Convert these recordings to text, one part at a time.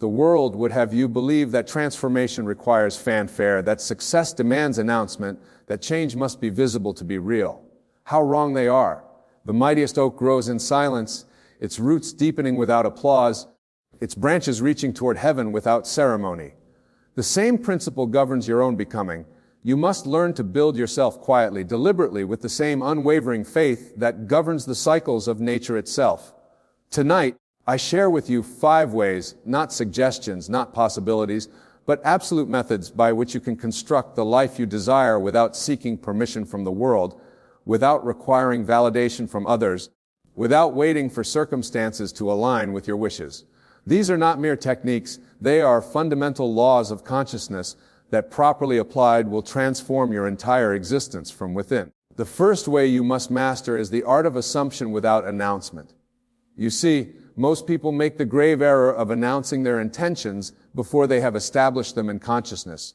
The world would have you believe that transformation requires fanfare, that success demands announcement, that change must be visible to be real. How wrong they are. The mightiest oak grows in silence, its roots deepening without applause, its branches reaching toward heaven without ceremony. The same principle governs your own becoming. You must learn to build yourself quietly, deliberately, with the same unwavering faith that governs the cycles of nature itself. Tonight, I share with you 5 ways, not suggestions, not possibilities, but absolute methods by which you can construct the life you desire without seeking permission from the world, without requiring validation from others, without waiting for circumstances to align with your wishes. These are not mere techniques, they are fundamental laws of consciousness that properly applied will transform your entire existence from within. The first way you must master is the art of assumption without announcement. You see, most people make the grave error of announcing their intentions before they have established them in consciousness.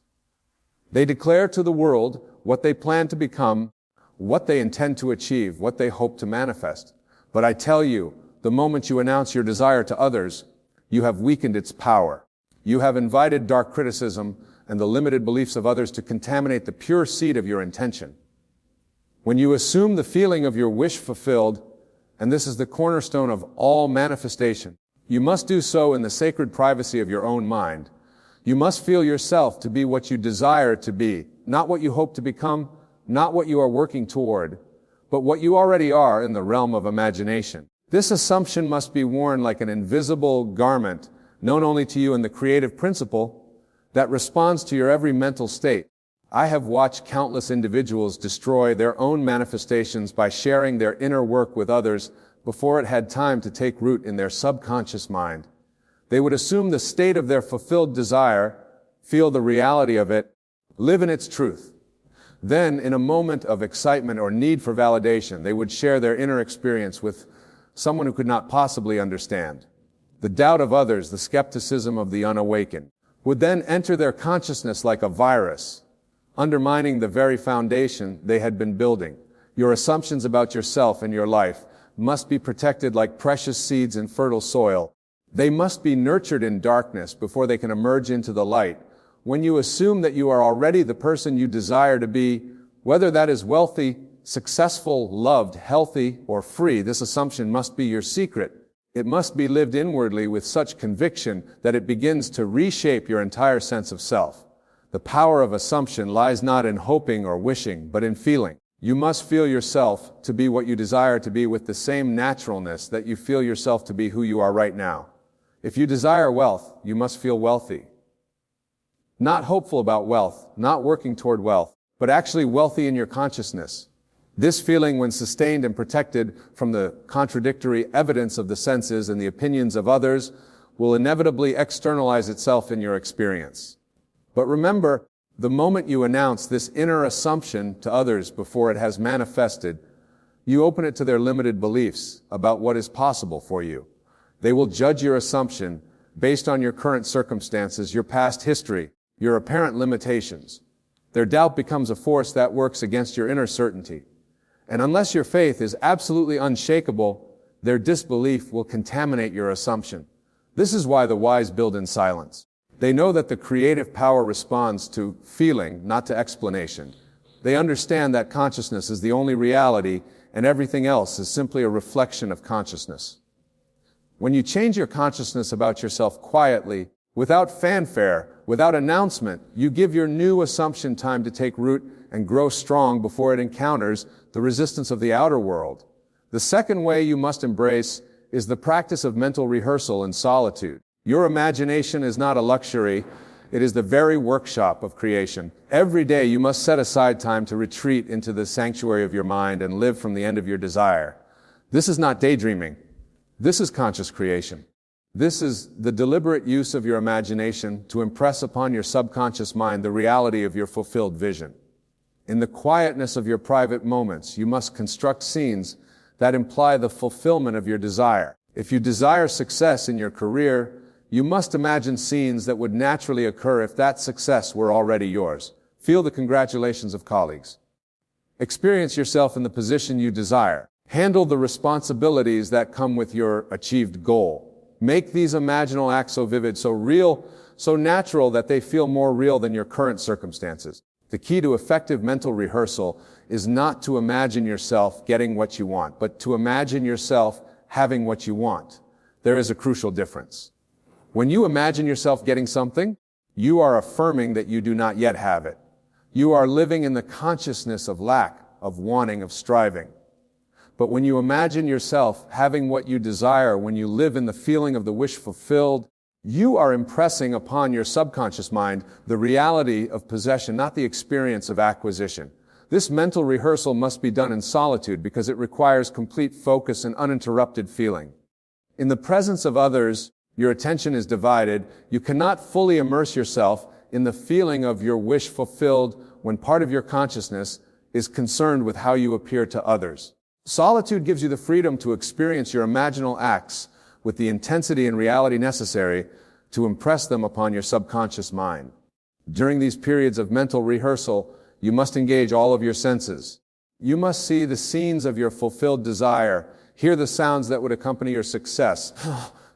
They declare to the world what they plan to become, what they intend to achieve, what they hope to manifest. But I tell you, the moment you announce your desire to others, you have weakened its power. You have invited dark criticism and the limited beliefs of others to contaminate the pure seed of your intention. When you assume the feeling of your wish fulfilled, and this is the cornerstone of all manifestation, you must do so in the sacred privacy of your own mind. You must feel yourself to be what you desire to be, not what you hope to become, not what you are working toward, but what you already are in the realm of imagination. This assumption must be worn like an invisible garment, known only to you in the creative principle, that responds to your every mental state. I have watched countless individuals destroy their own manifestations by sharing their inner work with others before it had time to take root in their subconscious mind. They would assume the state of their fulfilled desire, feel the reality of it, live in its truth. Then, in a moment of excitement or need for validation, they would share their inner experience with someone who could not possibly understand. The doubt of others, the skepticism of the unawakened, would then enter their consciousness like a virus, undermining the very foundation they had been building. Your assumptions about yourself and your life must be protected like precious seeds in fertile soil. They must be nurtured in darkness before they can emerge into the light. When you assume that you are already the person you desire to be, whether that is wealthy, successful, loved, healthy, or free, this assumption must be your secret. It must be lived inwardly with such conviction that it begins to reshape your entire sense of self. The power of assumption lies not in hoping or wishing, but in feeling. You must feel yourself to be what you desire to be with the same naturalness that you feel yourself to be who you are right now. If you desire wealth, you must feel wealthy. Not hopeful about wealth, not working toward wealth, but actually wealthy in your consciousness. This feeling, when sustained and protected from the contradictory evidence of the senses and the opinions of others, will inevitably externalize itself in your experience. But remember, the moment you announce this inner assumption to others before it has manifested, you open it to their limited beliefs about what is possible for you. They will judge your assumption based on your current circumstances, your past history, your apparent limitations. Their doubt becomes a force that works against your inner certainty. And unless your faith is absolutely unshakable, their disbelief will contaminate your assumption. This is why the wise build in silence. They know that the creative power responds to feeling, not to explanation. They understand that consciousness is the only reality and everything else is simply a reflection of consciousness. When you change your consciousness about yourself quietly, without fanfare, without announcement, you give your new assumption time to take root and grow strong before it encounters the resistance of the outer world. The second way you must embrace is the practice of mental rehearsal in solitude. Your imagination is not a luxury, it is the very workshop of creation. Every day you must set aside time to retreat into the sanctuary of your mind and live from the end of your desire. This is not daydreaming. This is conscious creation. This is the deliberate use of your imagination to impress upon your subconscious mind the reality of your fulfilled vision. In the quietness of your private moments, you must construct scenes that imply the fulfillment of your desire. If you desire success in your career, you must imagine scenes that would naturally occur if that success were already yours. Feel the congratulations of colleagues. Experience yourself in the position you desire. Handle the responsibilities that come with your achieved goal. Make these imaginal acts so vivid, so real, so natural that they feel more real than your current circumstances. The key to effective mental rehearsal is not to imagine yourself getting what you want, but to imagine yourself having what you want. There is a crucial difference. When you imagine yourself getting something, you are affirming that you do not yet have it. You are living in the consciousness of lack, of wanting, of striving. But when you imagine yourself having what you desire, when you live in the feeling of the wish fulfilled, you are impressing upon your subconscious mind the reality of possession, not the experience of acquisition. This mental rehearsal must be done in solitude because it requires complete focus and uninterrupted feeling. In the presence of others, your attention is divided. You cannot fully immerse yourself in the feeling of your wish fulfilled when part of your consciousness is concerned with how you appear to others. Solitude gives you the freedom to experience your imaginal acts with the intensity and reality necessary to impress them upon your subconscious mind. During these periods of mental rehearsal, you must engage all of your senses. You must see the scenes of your fulfilled desire, hear the sounds that would accompany your success,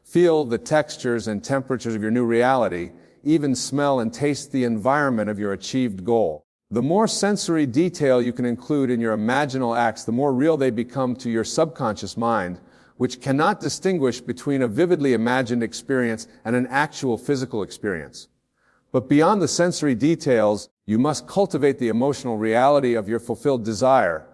feel the textures and temperatures of your new reality, even smell and taste the environment of your achieved goal. The more sensory detail you can include in your imaginal acts, the more real they become to your subconscious mind, which cannot distinguish between a vividly imagined experience and an actual physical experience. But beyond the sensory details, you must cultivate the emotional reality of your fulfilled desire.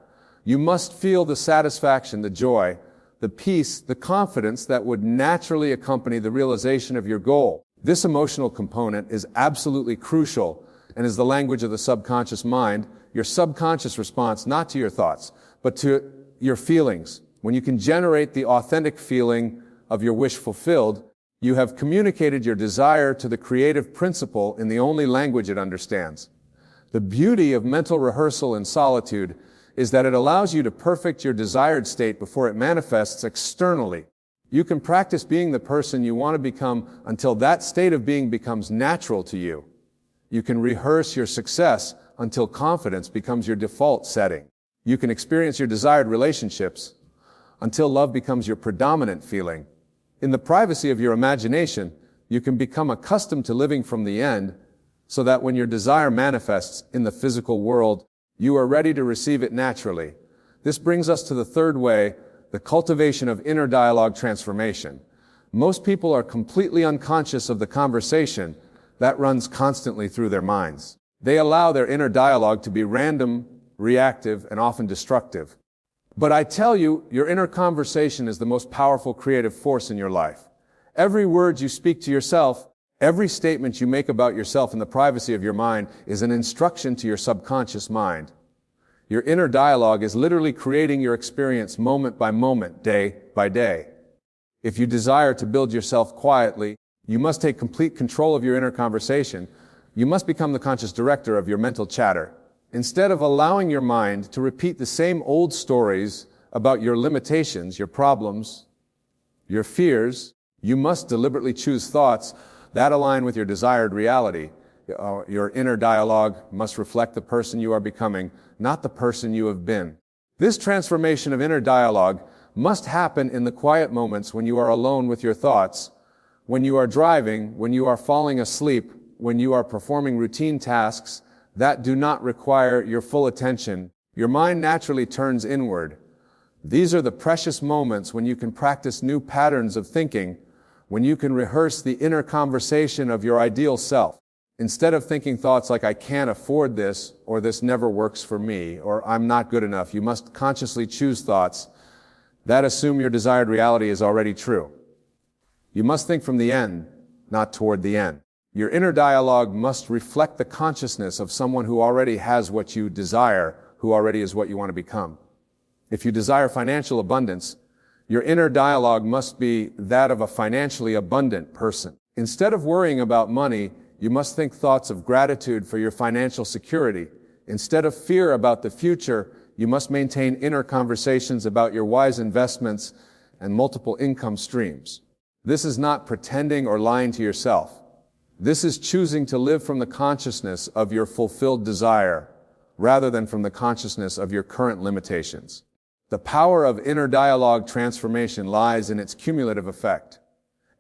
You must feel the satisfaction, the joy, the peace, the confidence that would naturally accompany the realization of your goal. This emotional component is absolutely crucial and is the language of the subconscious mind, your subconscious response not to your thoughts, but to your feelings. When you can generate the authentic feeling of your wish fulfilled, you have communicated your desire to the creative principle in the only language it understands. The beauty of mental rehearsal in solitude is that it allows you to perfect your desired state before it manifests externally. You can practice being the person you want to become until that state of being becomes natural to you. You can rehearse your success until confidence becomes your default setting. You can experience your desired relationships until love becomes your predominant feeling. In the privacy of your imagination, you can become accustomed to living from the end so that when your desire manifests in the physical world, you are ready to receive it naturally. This brings us to the third way, the cultivation of inner dialogue transformation. Most people are completely unconscious of the conversation that runs constantly through their minds. They allow their inner dialogue to be random, reactive, and often destructive. But I tell you, your inner conversation is the most powerful creative force in your life. Every word you speak to yourself, every statement you make about yourself in the privacy of your mind is an instruction to your subconscious mind. Your inner dialogue is literally creating your experience moment by moment, day by day. If you desire to build yourself quietly, you must take complete control of your inner conversation. You must become the conscious director of your mental chatter. Instead of allowing your mind to repeat the same old stories about your limitations, your problems, your fears, you must deliberately choose thoughts that align with your desired reality. Your inner dialogue must reflect the person you are becoming, not the person you have been. This transformation of inner dialogue must happen in the quiet moments when you are alone with your thoughts, when you are driving, when you are falling asleep, when you are performing routine tasks that do not require your full attention. Your mind naturally turns inward. These are the precious moments when you can practice new patterns of thinking, when you can rehearse the inner conversation of your ideal self. Instead of thinking thoughts like, I can't afford this, or this never works for me, or I'm not good enough, you must consciously choose thoughts that assume your desired reality is already true. You must think from the end, not toward the end. Your inner dialogue must reflect the consciousness of someone who already has what you desire, who already is what you want to become. If you desire financial abundance, your inner dialogue must be that of a financially abundant person. Instead of worrying about money, you must think thoughts of gratitude for your financial security. Instead of fear about the future, you must maintain inner conversations about your wise investments and multiple income streams. This is not pretending or lying to yourself. This is choosing to live from the consciousness of your fulfilled desire, rather than from the consciousness of your current limitations. The power of inner dialogue transformation lies in its cumulative effect.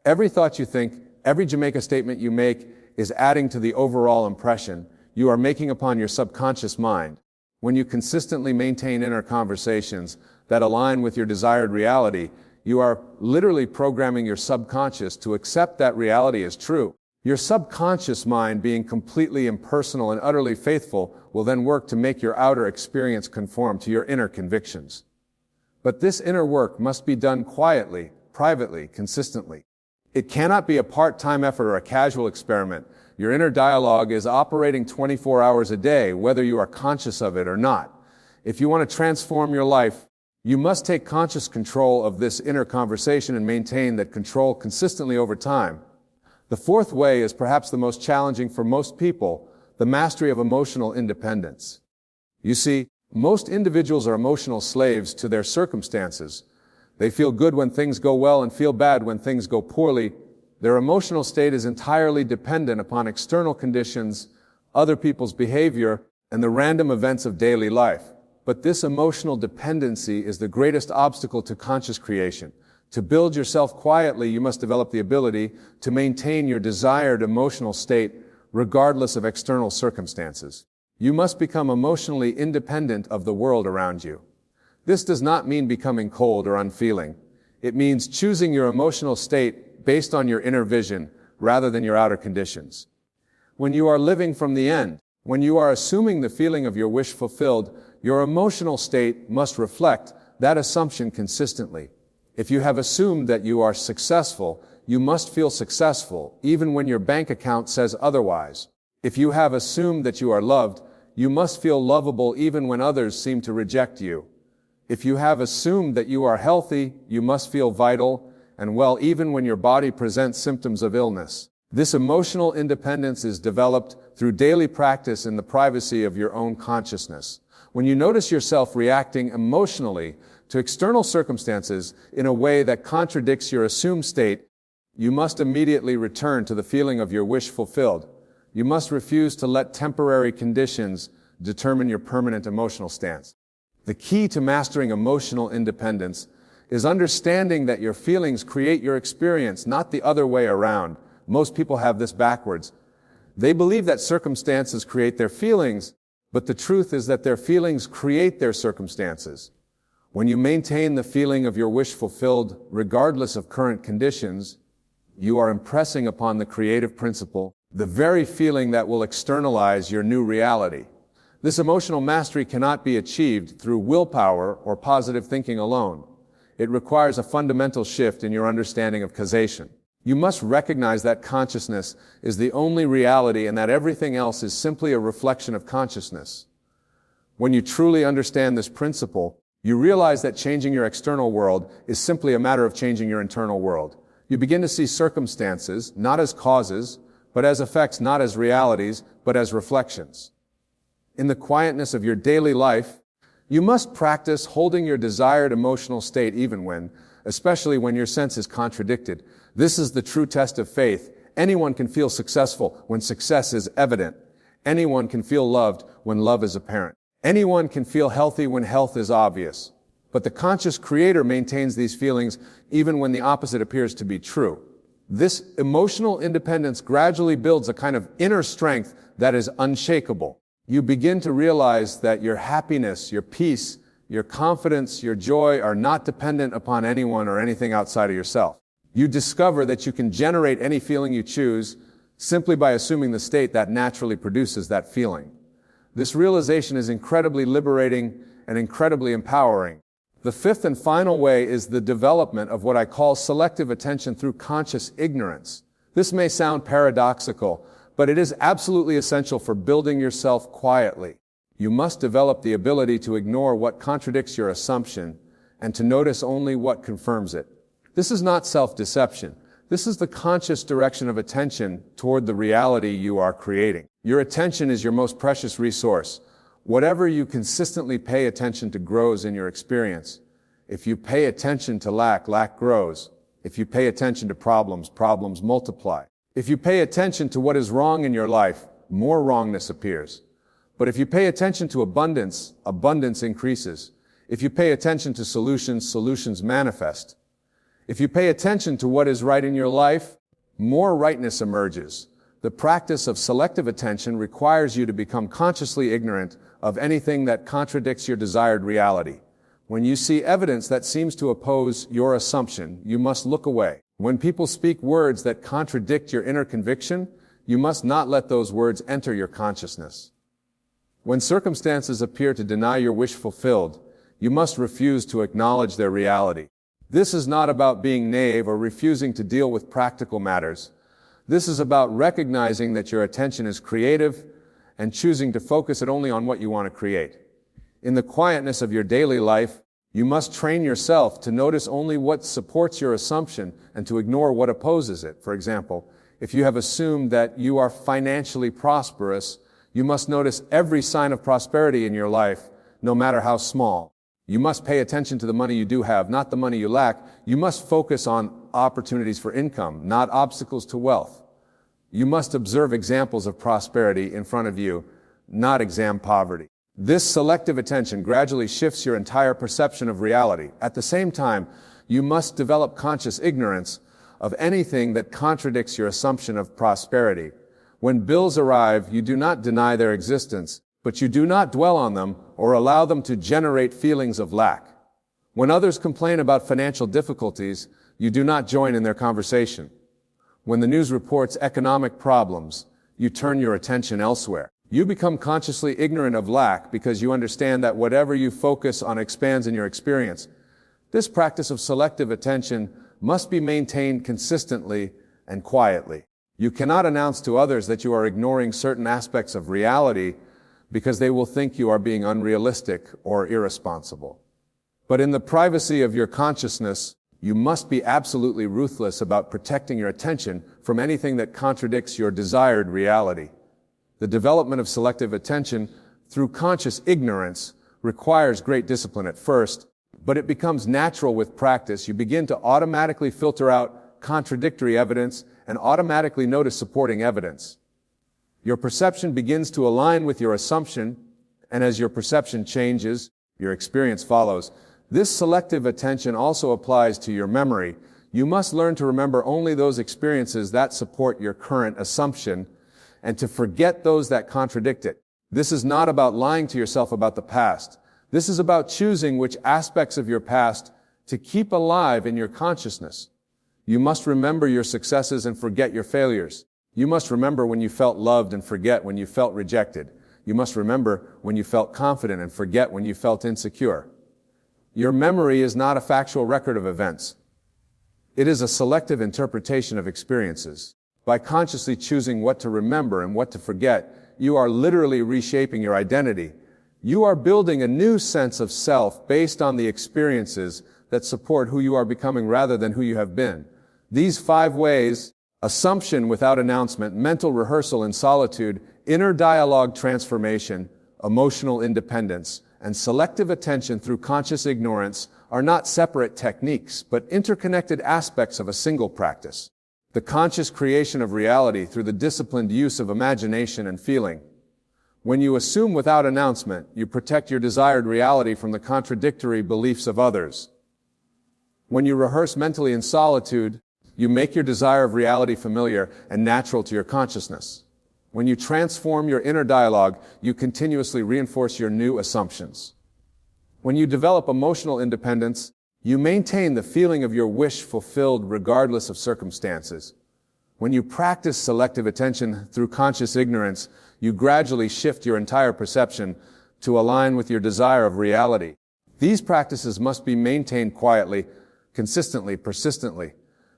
Every thought you think, every Jamaica statement you make is adding to the overall impression you are making upon your subconscious mind. When you consistently maintain inner conversations that align with your desired reality, you are literally programming your subconscious to accept that reality as true. Your subconscious mind, being completely impersonal and utterly faithful, will then work to make your outer experience conform to your inner convictions. But this inner work must be done quietly, privately, consistently. It cannot be a part-time effort or a casual experiment. Your inner dialogue is operating 24 hours a day, whether you are conscious of it or not. If you want to transform your life, you must take conscious control of this inner conversation and maintain that control consistently over time. The fourth way is perhaps the most challenging for most people, the mastery of emotional independence. You see, most individuals are emotional slaves to their circumstances. They feel good when things go well and feel bad when things go poorly. Their emotional state is entirely dependent upon external conditions, other people's behavior, and the random events of daily life. But this emotional dependency is the greatest obstacle to conscious creation. To build yourself quietly, you must develop the ability to maintain your desired emotional state regardless of external circumstances. You must become emotionally independent of the world around you. This does not mean becoming cold or unfeeling. It means choosing your emotional state based on your inner vision rather than your outer conditions. When you are living from the end, when you are assuming the feeling of your wish fulfilled, your emotional state must reflect that assumption consistently. If you have assumed that you are successful, you must feel successful, even when your bank account says otherwise. If you have assumed that you are loved, you must feel lovable even when others seem to reject you. If you have assumed that you are healthy, you must feel vital and well even when your body presents symptoms of illness. This emotional independence is developed through daily practice in the privacy of your own consciousness. When you notice yourself reacting emotionally to external circumstances in a way that contradicts your assumed state, you must immediately return to the feeling of your wish fulfilled. You must refuse to let temporary conditions determine your permanent emotional stance. The key to mastering emotional independence is understanding that your feelings create your experience, not the other way around. Most people have this backwards. They believe that circumstances create their feelings, but the truth is that their feelings create their circumstances. When you maintain the feeling of your wish fulfilled, regardless of current conditions, you are impressing upon the creative principle the very feeling that will externalize your new reality. This emotional mastery cannot be achieved through willpower or positive thinking alone. It requires a fundamental shift in your understanding of causation. You must recognize that consciousness is the only reality and that everything else is simply a reflection of consciousness. When you truly understand this principle, you realize that changing your external world is simply a matter of changing your internal world. You begin to see circumstances not as causes, but as effects, not as realities, but as reflections. In the quietness of your daily life, you must practice holding your desired emotional state even when, especially when your sense is contradicted. This is the true test of faith. Anyone can feel successful when success is evident. Anyone can feel loved when love is apparent. Anyone can feel healthy when health is obvious. But the conscious creator maintains these feelings even when the opposite appears to be true. This emotional independence gradually builds a kind of inner strength that is unshakable. You begin to realize that your happiness, your peace, your confidence, your joy are not dependent upon anyone or anything outside of yourself. You discover that you can generate any feeling you choose simply by assuming the state that naturally produces that feeling. This realization is incredibly liberating and incredibly empowering. The fifth and final way is the development of what I call selective attention through conscious ignorance. This may sound paradoxical, but it is absolutely essential for building yourself quietly. You must develop the ability to ignore what contradicts your assumption and to notice only what confirms it. This is not self-deception. This is the conscious direction of attention toward the reality you are creating. Your attention is your most precious resource. Whatever you consistently pay attention to grows in your experience. If you pay attention to lack, lack grows. If you pay attention to problems, problems multiply. If you pay attention to what is wrong in your life, more wrongness appears. But if you pay attention to abundance, abundance increases. If you pay attention to solutions, solutions manifest. If you pay attention to what is right in your life, more rightness emerges. The practice of selective attention requires you to become consciously ignorant of anything that contradicts your desired reality. When you see evidence that seems to oppose your assumption, you must look away. When people speak words that contradict your inner conviction, you must not let those words enter your consciousness. When circumstances appear to deny your wish fulfilled, you must refuse to acknowledge their reality. This is not about being naive or refusing to deal with practical matters. This is about recognizing that your attention is creative and choosing to focus it only on what you want to create. In the quietness of your daily life, you must train yourself to notice only what supports your assumption and to ignore what opposes it. For example, if you have assumed that you are financially prosperous, you must notice every sign of prosperity in your life, no matter how small. You must pay attention to the money you do have, not the money you lack. You must focus on opportunities for income, not obstacles to wealth. You must observe examples of prosperity in front of you, not exam poverty. This selective attention gradually shifts your entire perception of reality. At the same time, you must develop conscious ignorance of anything that contradicts your assumption of prosperity. When bills arrive, you do not deny their existence, but you do not dwell on them or allow them to generate feelings of lack. When others complain about financial difficulties, you do not join in their conversation. When the news reports economic problems, you turn your attention elsewhere. You become consciously ignorant of lack because you understand that whatever you focus on expands in your experience. This practice of selective attention must be maintained consistently and quietly. You cannot announce to others that you are ignoring certain aspects of reality because they will think you are being unrealistic or irresponsible. But in the privacy of your consciousness, you must be absolutely ruthless about protecting your attention from anything that contradicts your desired reality. The development of selective attention through conscious ignorance requires great discipline at first, but it becomes natural with practice. You begin to automatically filter out contradictory evidence and automatically notice supporting evidence. Your perception begins to align with your assumption, and as your perception changes, your experience follows. This selective attention also applies to your memory. You must learn to remember only those experiences that support your current assumption and to forget those that contradict it. This is not about lying to yourself about the past. This is about choosing which aspects of your past to keep alive in your consciousness. You must remember your successes and forget your failures. You must remember when you felt loved and forget when you felt rejected. You must remember when you felt confident and forget when you felt insecure. Your memory is not a factual record of events. It is a selective interpretation of experiences. By consciously choosing what to remember and what to forget, you are literally reshaping your identity. You are building a new sense of self based on the experiences that support who you are becoming rather than who you have been. These 5 ways: assumption without announcement, mental rehearsal in solitude, inner dialogue transformation, emotional independence, and selective attention through conscious ignorance are not separate techniques, but interconnected aspects of a single practice. The conscious creation of reality through the disciplined use of imagination and feeling. When you assume without announcement, you protect your desired reality from the contradictory beliefs of others. When you rehearse mentally in solitude, you make your desire of reality familiar and natural to your consciousness. When you transform your inner dialogue, you continuously reinforce your new assumptions. When you develop emotional independence, you maintain the feeling of your wish fulfilled regardless of circumstances. When you practice selective attention through conscious ignorance, you gradually shift your entire perception to align with your desire of reality. These practices must be maintained quietly, consistently, persistently.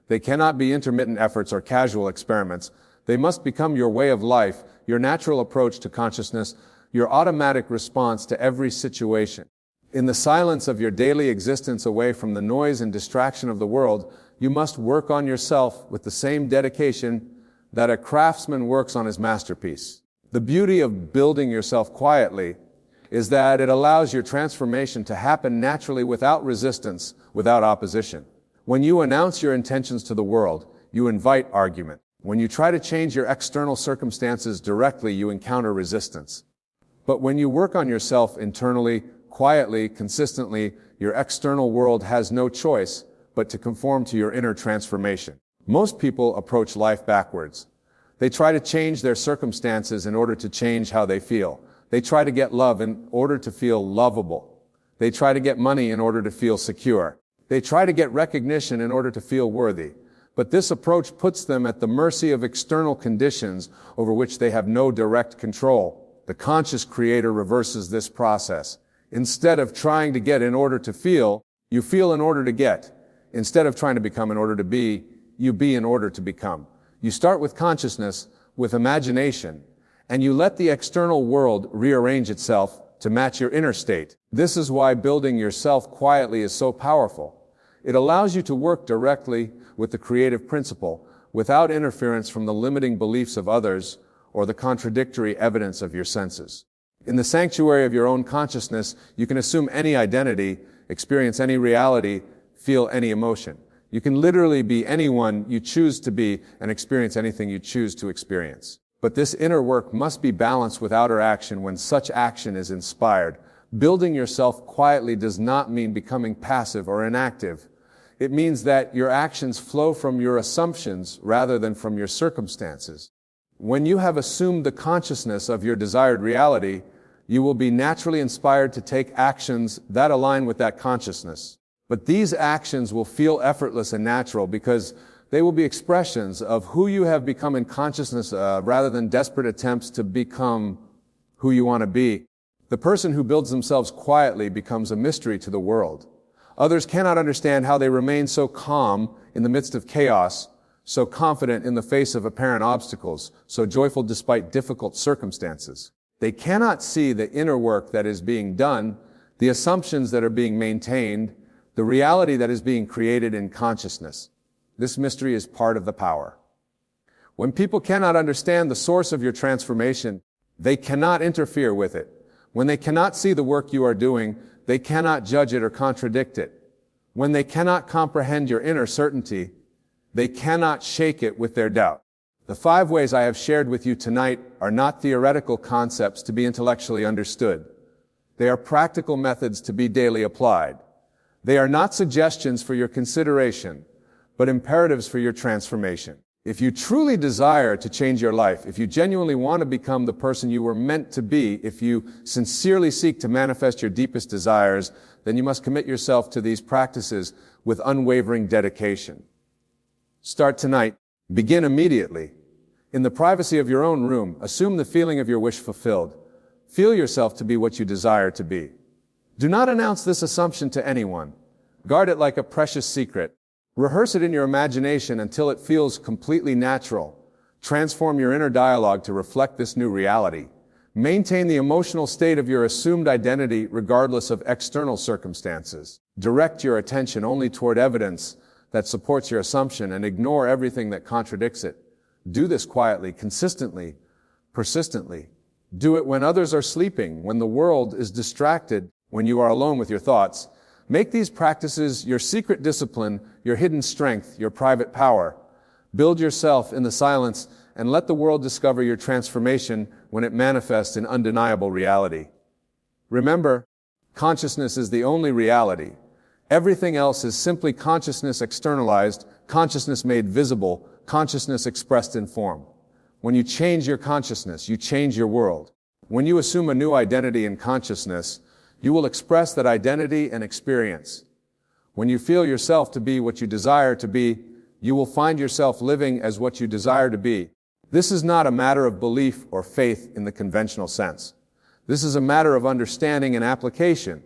They cannot be intermittent efforts or casual experiments. They must become your way of life, your natural approach to consciousness, your automatic response to every situation. In the silence of your daily existence away from the noise and distraction of the world, you must work on yourself with the same dedication that a craftsman works on his masterpiece. The beauty of building yourself quietly is that it allows your transformation to happen naturally without resistance, without opposition. When you announce your intentions to the world, you invite argument. When you try to change your external circumstances directly, you encounter resistance. But when you work on yourself internally, quietly, consistently, your external world has no choice but to conform to your inner transformation. Most people approach life backwards. They try to change their circumstances in order to change how they feel. They try to get love in order to feel lovable. They try to get money in order to feel secure. They try to get recognition in order to feel worthy. But this approach puts them at the mercy of external conditions over which they have no direct control. The conscious creator reverses this process. Instead of trying to get in order to feel, you feel in order to get. Instead of trying to become in order to be, you be in order to become. You start with consciousness, with imagination, and you let the external world rearrange itself to match your inner state. This is why building yourself quietly is so powerful. It allows you to work directly with the creative principle without interference from the limiting beliefs of others or the contradictory evidence of your senses. In the sanctuary of your own consciousness, you can assume any identity, experience any reality, feel any emotion. You can literally be anyone you choose to be and experience anything you choose to experience. But this inner work must be balanced with outer action when such action is inspired. Building yourself quietly does not mean becoming passive or inactive. It means that your actions flow from your assumptions rather than from your circumstances. When you have assumed the consciousness of your desired reality, you will be naturally inspired to take actions that align with that consciousness. But these actions will feel effortless and natural because they will be expressions of who you have become in consciousness rather than desperate attempts to become who you want to be. The person who builds themselves quietly becomes a mystery to the world. Others cannot understand how they remain so calm in the midst of chaos, so confident in the face of apparent obstacles, so joyful despite difficult circumstances. They cannot see the inner work that is being done, the assumptions that are being maintained, the reality that is being created in consciousness. This mystery is part of the power. When people cannot understand the source of your transformation, they cannot interfere with it. When they cannot see the work you are doing, they cannot judge it or contradict it. When they cannot comprehend your inner certainty, they cannot shake it with their doubt. The 5 ways I have shared with you tonight are not theoretical concepts to be intellectually understood. They are practical methods to be daily applied. They are not suggestions for your consideration, but imperatives for your transformation. If you truly desire to change your life, if you genuinely want to become the person you were meant to be, if you sincerely seek to manifest your deepest desires, then you must commit yourself to these practices with unwavering dedication. Start tonight. Begin immediately. In the privacy of your own room, assume the feeling of your wish fulfilled. Feel yourself to be what you desire to be. Do not announce this assumption to anyone. Guard it like a precious secret. Rehearse it in your imagination until it feels completely natural. Transform your inner dialogue to reflect this new reality. Maintain the emotional state of your assumed identity regardless of external circumstances. Direct your attention only toward evidence that supports your assumption and ignore everything that contradicts it. Do this quietly, consistently, persistently. Do it when others are sleeping, when the world is distracted, when you are alone with your thoughts. Make these practices your secret discipline, your hidden strength, your private power. Build yourself in the silence and let the world discover your transformation when it manifests in undeniable reality. Remember, consciousness is the only reality. Everything else is simply consciousness externalized, consciousness made visible, consciousness expressed in form. When you change your consciousness, you change your world. When you assume a new identity in consciousness, you will express that identity and experience. When you feel yourself to be what you desire to be, you will find yourself living as what you desire to be. This is not a matter of belief or faith in the conventional sense. This is a matter of understanding and application.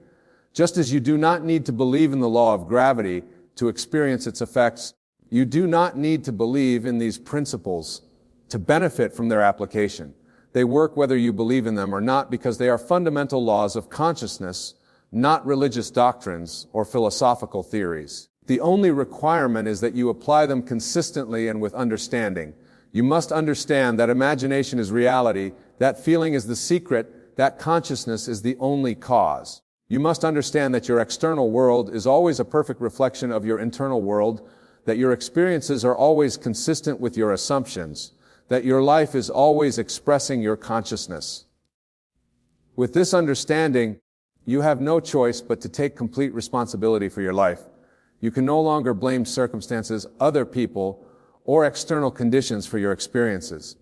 Just as you do not need to believe in the law of gravity to experience its effects, you do not need to believe in these principles to benefit from their application. They work whether you believe in them or not because they are fundamental laws of consciousness, not religious doctrines or philosophical theories. The only requirement is that you apply them consistently and with understanding. You must understand that imagination is reality, that feeling is the secret, that consciousness is the only cause. You must understand that your external world is always a perfect reflection of your internal world, that your experiences are always consistent with your assumptions, that your life is always expressing your consciousness. With this understanding, you have no choice but to take complete responsibility for your life. You can no longer blame circumstances, other people, or external conditions for your experiences.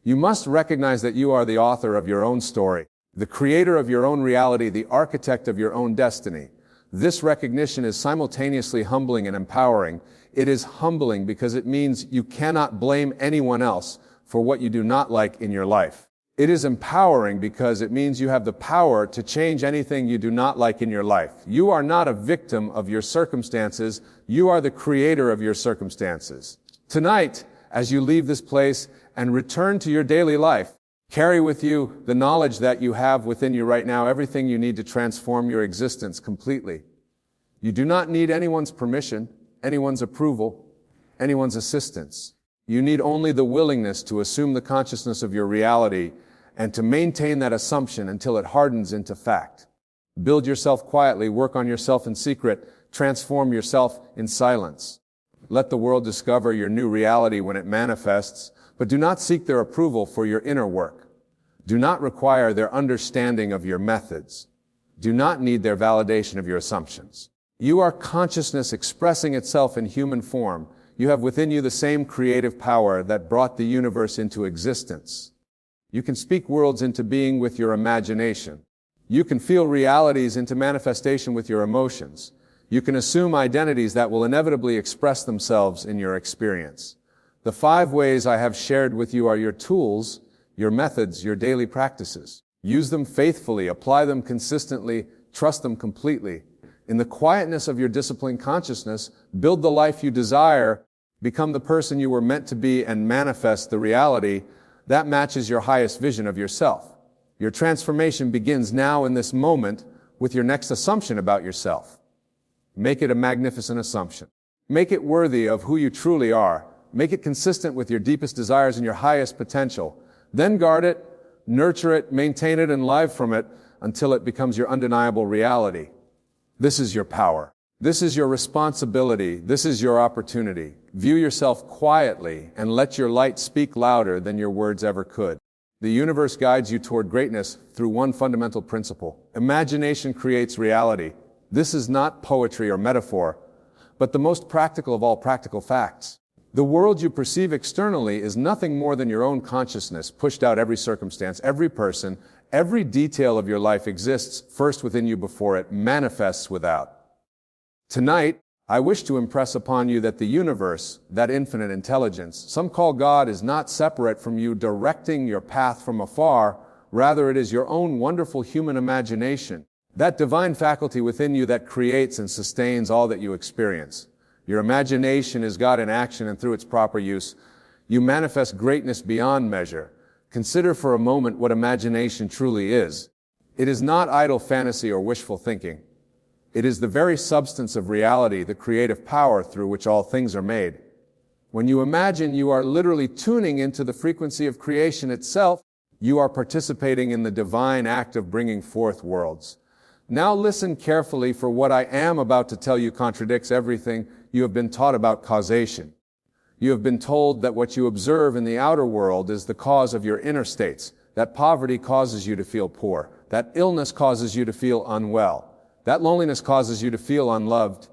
You must recognize that you are the author of your own story, the creator of your own reality, the architect of your own destiny. This recognition is simultaneously humbling and empowering. It is humbling because it means you cannot blame anyone else for what you do not like in your life. It is empowering because it means you have the power to change anything you do not like in your life. You are not a victim of your circumstances. You are the creator of your circumstances. Tonight, as you leave this place and return to your daily life, carry with you the knowledge that you have within you right now, everything you need to transform your existence completely. You do not need anyone's permission, anyone's approval, anyone's assistance. You need only the willingness to assume the consciousness of your reality and to maintain that assumption until it hardens into fact. Build yourself quietly, work on yourself in secret, transform yourself in silence. Let the world discover your new reality when it manifests, but do not seek their approval for your inner work. Do not require their understanding of your methods. Do not need their validation of your assumptions. You are consciousness expressing itself in human form. You have within you the same creative power that brought the universe into existence. You can speak worlds into being with your imagination. You can feel realities into manifestation with your emotions. You can assume identities that will inevitably express themselves in your experience. The 5 ways I have shared with you are your tools, your methods, your daily practices. Use them faithfully, apply them consistently, trust them completely. In the quietness of your disciplined consciousness, build the life you desire, become the person you were meant to be, and manifest the reality that matches your highest vision of yourself. Your transformation begins now in this moment with your next assumption about yourself. Make it a magnificent assumption. Make it worthy of who you truly are. Make it consistent with your deepest desires and your highest potential. Then guard it, nurture it, maintain it, and live from it until it becomes your undeniable reality. This is your power. This is your responsibility. This is your opportunity. View yourself quietly and let your light speak louder than your words ever could. The universe guides you toward greatness through one fundamental principle. Imagination creates reality. This is not poetry or metaphor, but the most practical of all practical facts. The world you perceive externally is nothing more than your own consciousness pushed out. Every circumstance, every person, every detail of your life exists first within you before it manifests without. Tonight, I wish to impress upon you that the universe, that infinite intelligence, some call God, is not separate from you, directing your path from afar. Rather, it is your own wonderful human imagination, that divine faculty within you that creates and sustains all that you experience. Your imagination is God in action, and through its proper use, you manifest greatness beyond measure. Consider for a moment what imagination truly is. It is not idle fantasy or wishful thinking. It is the very substance of reality, the creative power through which all things are made. When you imagine, you are literally tuning into the frequency of creation itself. You are participating in the divine act of bringing forth worlds. Now listen carefully, for what I am about to tell you contradicts everything you have been taught about causation. You have been told that what you observe in the outer world is the cause of your inner states, that poverty causes you to feel poor, that illness causes you to feel unwell, that loneliness causes you to feel unloved.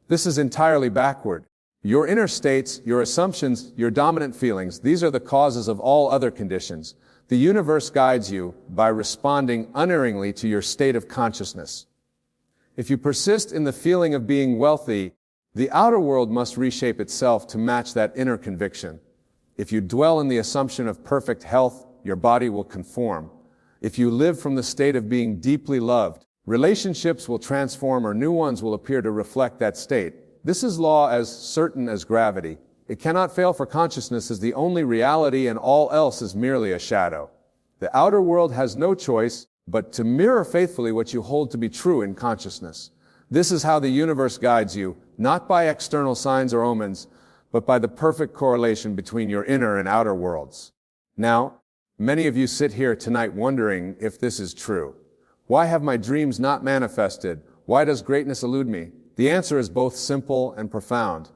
This is entirely backward. Your inner states, your assumptions, your dominant feelings, these are the causes of all other conditions. The universe guides you by responding unerringly to your state of consciousness. If you persist in the feeling of being wealthy, the outer world must reshape itself to match that inner conviction. If you dwell in the assumption of perfect health, your body will conform. If you live from the state of being deeply loved, relationships will transform, or new ones will appear to reflect that state. This is law as certain as gravity. It cannot fail, for consciousness is the only reality and all else is merely a shadow. The outer world has no choice but to mirror faithfully what you hold to be true in consciousness. This is how the universe guides you, not by external signs or omens, but by the perfect correlation between your inner and outer worlds. Now, many of you sit here tonight wondering if this is true. Why have my dreams not manifested? Why does greatness elude me? The answer is both simple and profound.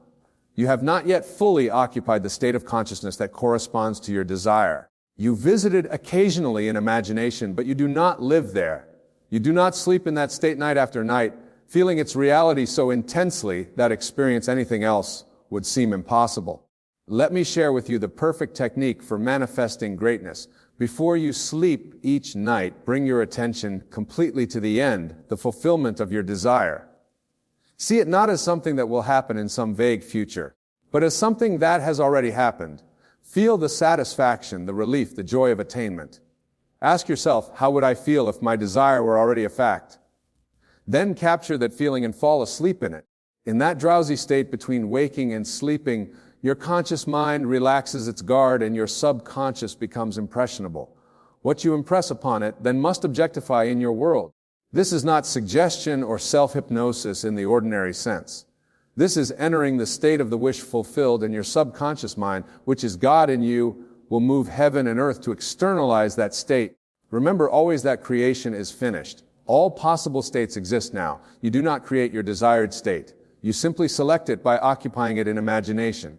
You have not yet fully occupied the state of consciousness that corresponds to your desire. You visit it occasionally in imagination, but you do not live there. You do not sleep in that state night after night, feeling its reality so intensely that experience anything else would seem impossible. Let me share with you the perfect technique for manifesting greatness. Before you sleep each night, bring your attention completely to the end, the fulfillment of your desire. See it not as something that will happen in some vague future, but as something that has already happened. Feel the satisfaction, the relief, the joy of attainment. Ask yourself, how would I feel if my desire were already a fact? Then capture that feeling and fall asleep in it. In that drowsy state between waking and sleeping, your conscious mind relaxes its guard and your subconscious becomes impressionable. What you impress upon it then must objectify in your world. This is not suggestion or self-hypnosis in the ordinary sense. This is entering the state of the wish fulfilled, and your subconscious mind, which is God in you, will move heaven and earth to externalize that state. Remember always that creation is finished. All possible states exist now. You do not create your desired state. You simply select it by occupying it in imagination.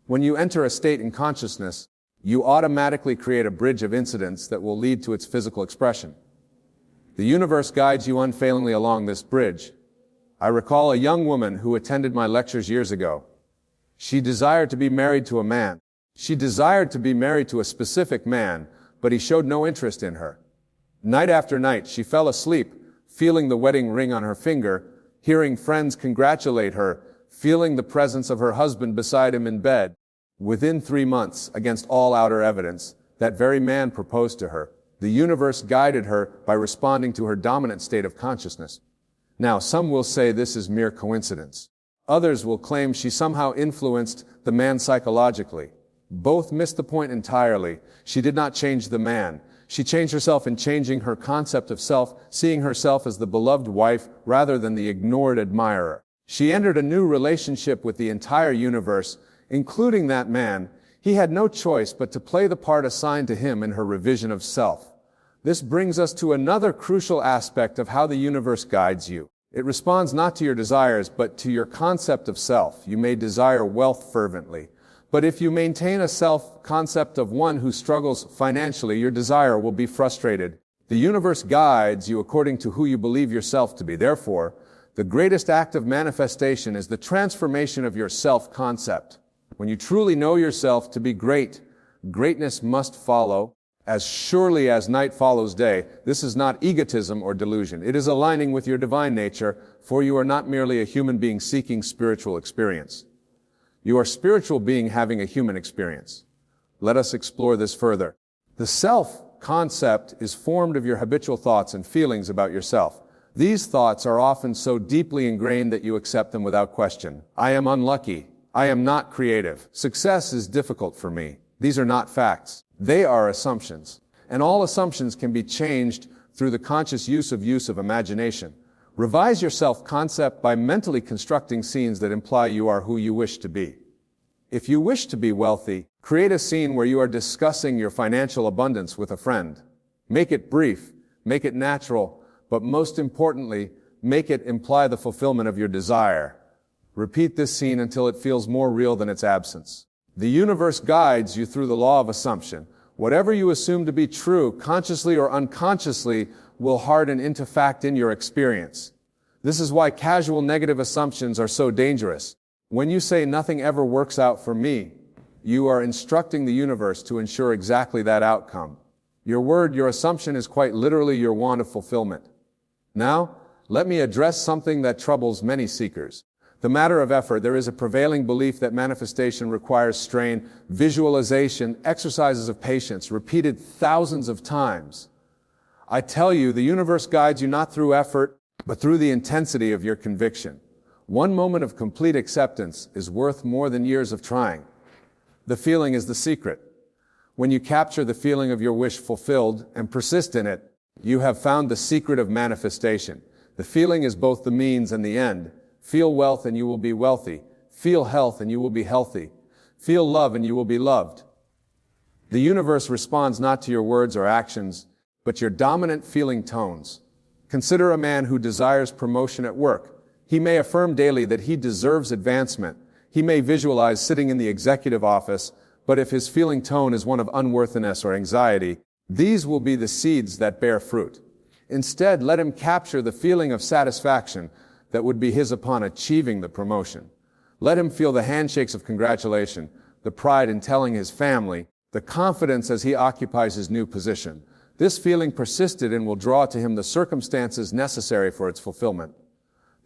When you enter a state in consciousness, you automatically create a bridge of incidents that will lead to its physical expression. The universe guides you unfailingly along this bridge. I recall a young woman who attended my lectures years ago. She desired to be married to a man. She desired to be married to a specific man, but he showed no interest in her. Night after night, she fell asleep, feeling the wedding ring on her finger, hearing friends congratulate her, feeling the presence of her husband beside him in bed. Within 3 months, against all outer evidence, that very man proposed to her. The universe guided her by responding to her dominant state of consciousness. Now, some will say this is mere coincidence. Others will claim she somehow influenced the man psychologically. Both missed the point entirely. She did not change the man. She changed herself in changing her concept of self, seeing herself as the beloved wife rather than the ignored admirer. She entered a new relationship with the entire universe, including that man. He had no choice but to play the part assigned to him in her revision of self. This brings us to another crucial aspect of how the universe guides you. It responds not to your desires, but to your concept of self. You may desire wealth fervently, but if you maintain a self-concept of one who struggles financially, your desire will be frustrated. The universe guides you according to who you believe yourself to be. Therefore, the greatest act of manifestation is the transformation of your self-concept. When you truly know yourself to be great, greatness must follow. As surely as night follows day, this is not egotism or delusion. It is aligning with your divine nature, for you are not merely a human being seeking spiritual experience. You are a spiritual being having a human experience. Let us explore this further. The self-concept is formed of your habitual thoughts and feelings about yourself. These thoughts are often so deeply ingrained that you accept them without question. I am unlucky. I am not creative. Success is difficult for me. These are not facts. They are assumptions. And all assumptions can be changed through the conscious use of imagination. Revise your self-concept by mentally constructing scenes that imply you are who you wish to be. If you wish to be wealthy, create a scene where you are discussing your financial abundance with a friend. Make it brief, make it natural, but most importantly, make it imply the fulfillment of your desire. Repeat this scene until it feels more real than its absence. The universe guides you through the law of assumption. Whatever you assume to be true, consciously or unconsciously, will harden into fact in your experience. This is why casual negative assumptions are so dangerous. When you say nothing ever works out for me, you are instructing the universe to ensure exactly that outcome. Your word, your assumption is quite literally your wand of fulfillment. Now, let me address something that troubles many seekers. The matter of effort. There is a prevailing belief that manifestation requires strain, visualization, exercises of patience, repeated thousands of times. I tell you, the universe guides you not through effort, but through the intensity of your conviction. One moment of complete acceptance is worth more than years of trying. The feeling is the secret. When you capture the feeling of your wish fulfilled and persist in it, you have found the secret of manifestation. The feeling is both the means and the end. Feel wealth and you will be wealthy. Feel health and you will be healthy. Feel love and you will be loved. The universe responds not to your words or actions, but your dominant feeling tones. Consider a man who desires promotion at work. He may affirm daily that he deserves advancement. He may visualize sitting in the executive office, but if his feeling tone is one of unworthiness or anxiety, these will be the seeds that bear fruit. Instead, let him capture the feeling of satisfaction, that would be his upon achieving the promotion. Let him feel the handshakes of congratulation, the pride in telling his family, the confidence as he occupies his new position. This feeling persisted and will draw to him the circumstances necessary for its fulfillment.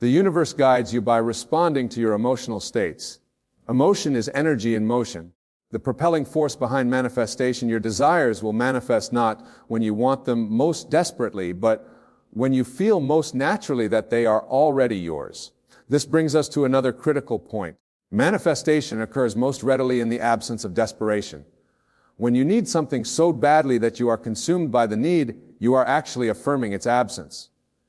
The universe guides you by responding to your emotional states. Emotion is energy in motion. The propelling force behind manifestation. Your desires will manifest not when you want them most desperately, but when you feel most naturally that they are already yours. This brings us to another critical point. Manifestation occurs most readily in the absence of desperation. When you need something so badly that you are consumed by the need, you are actually affirming its absence.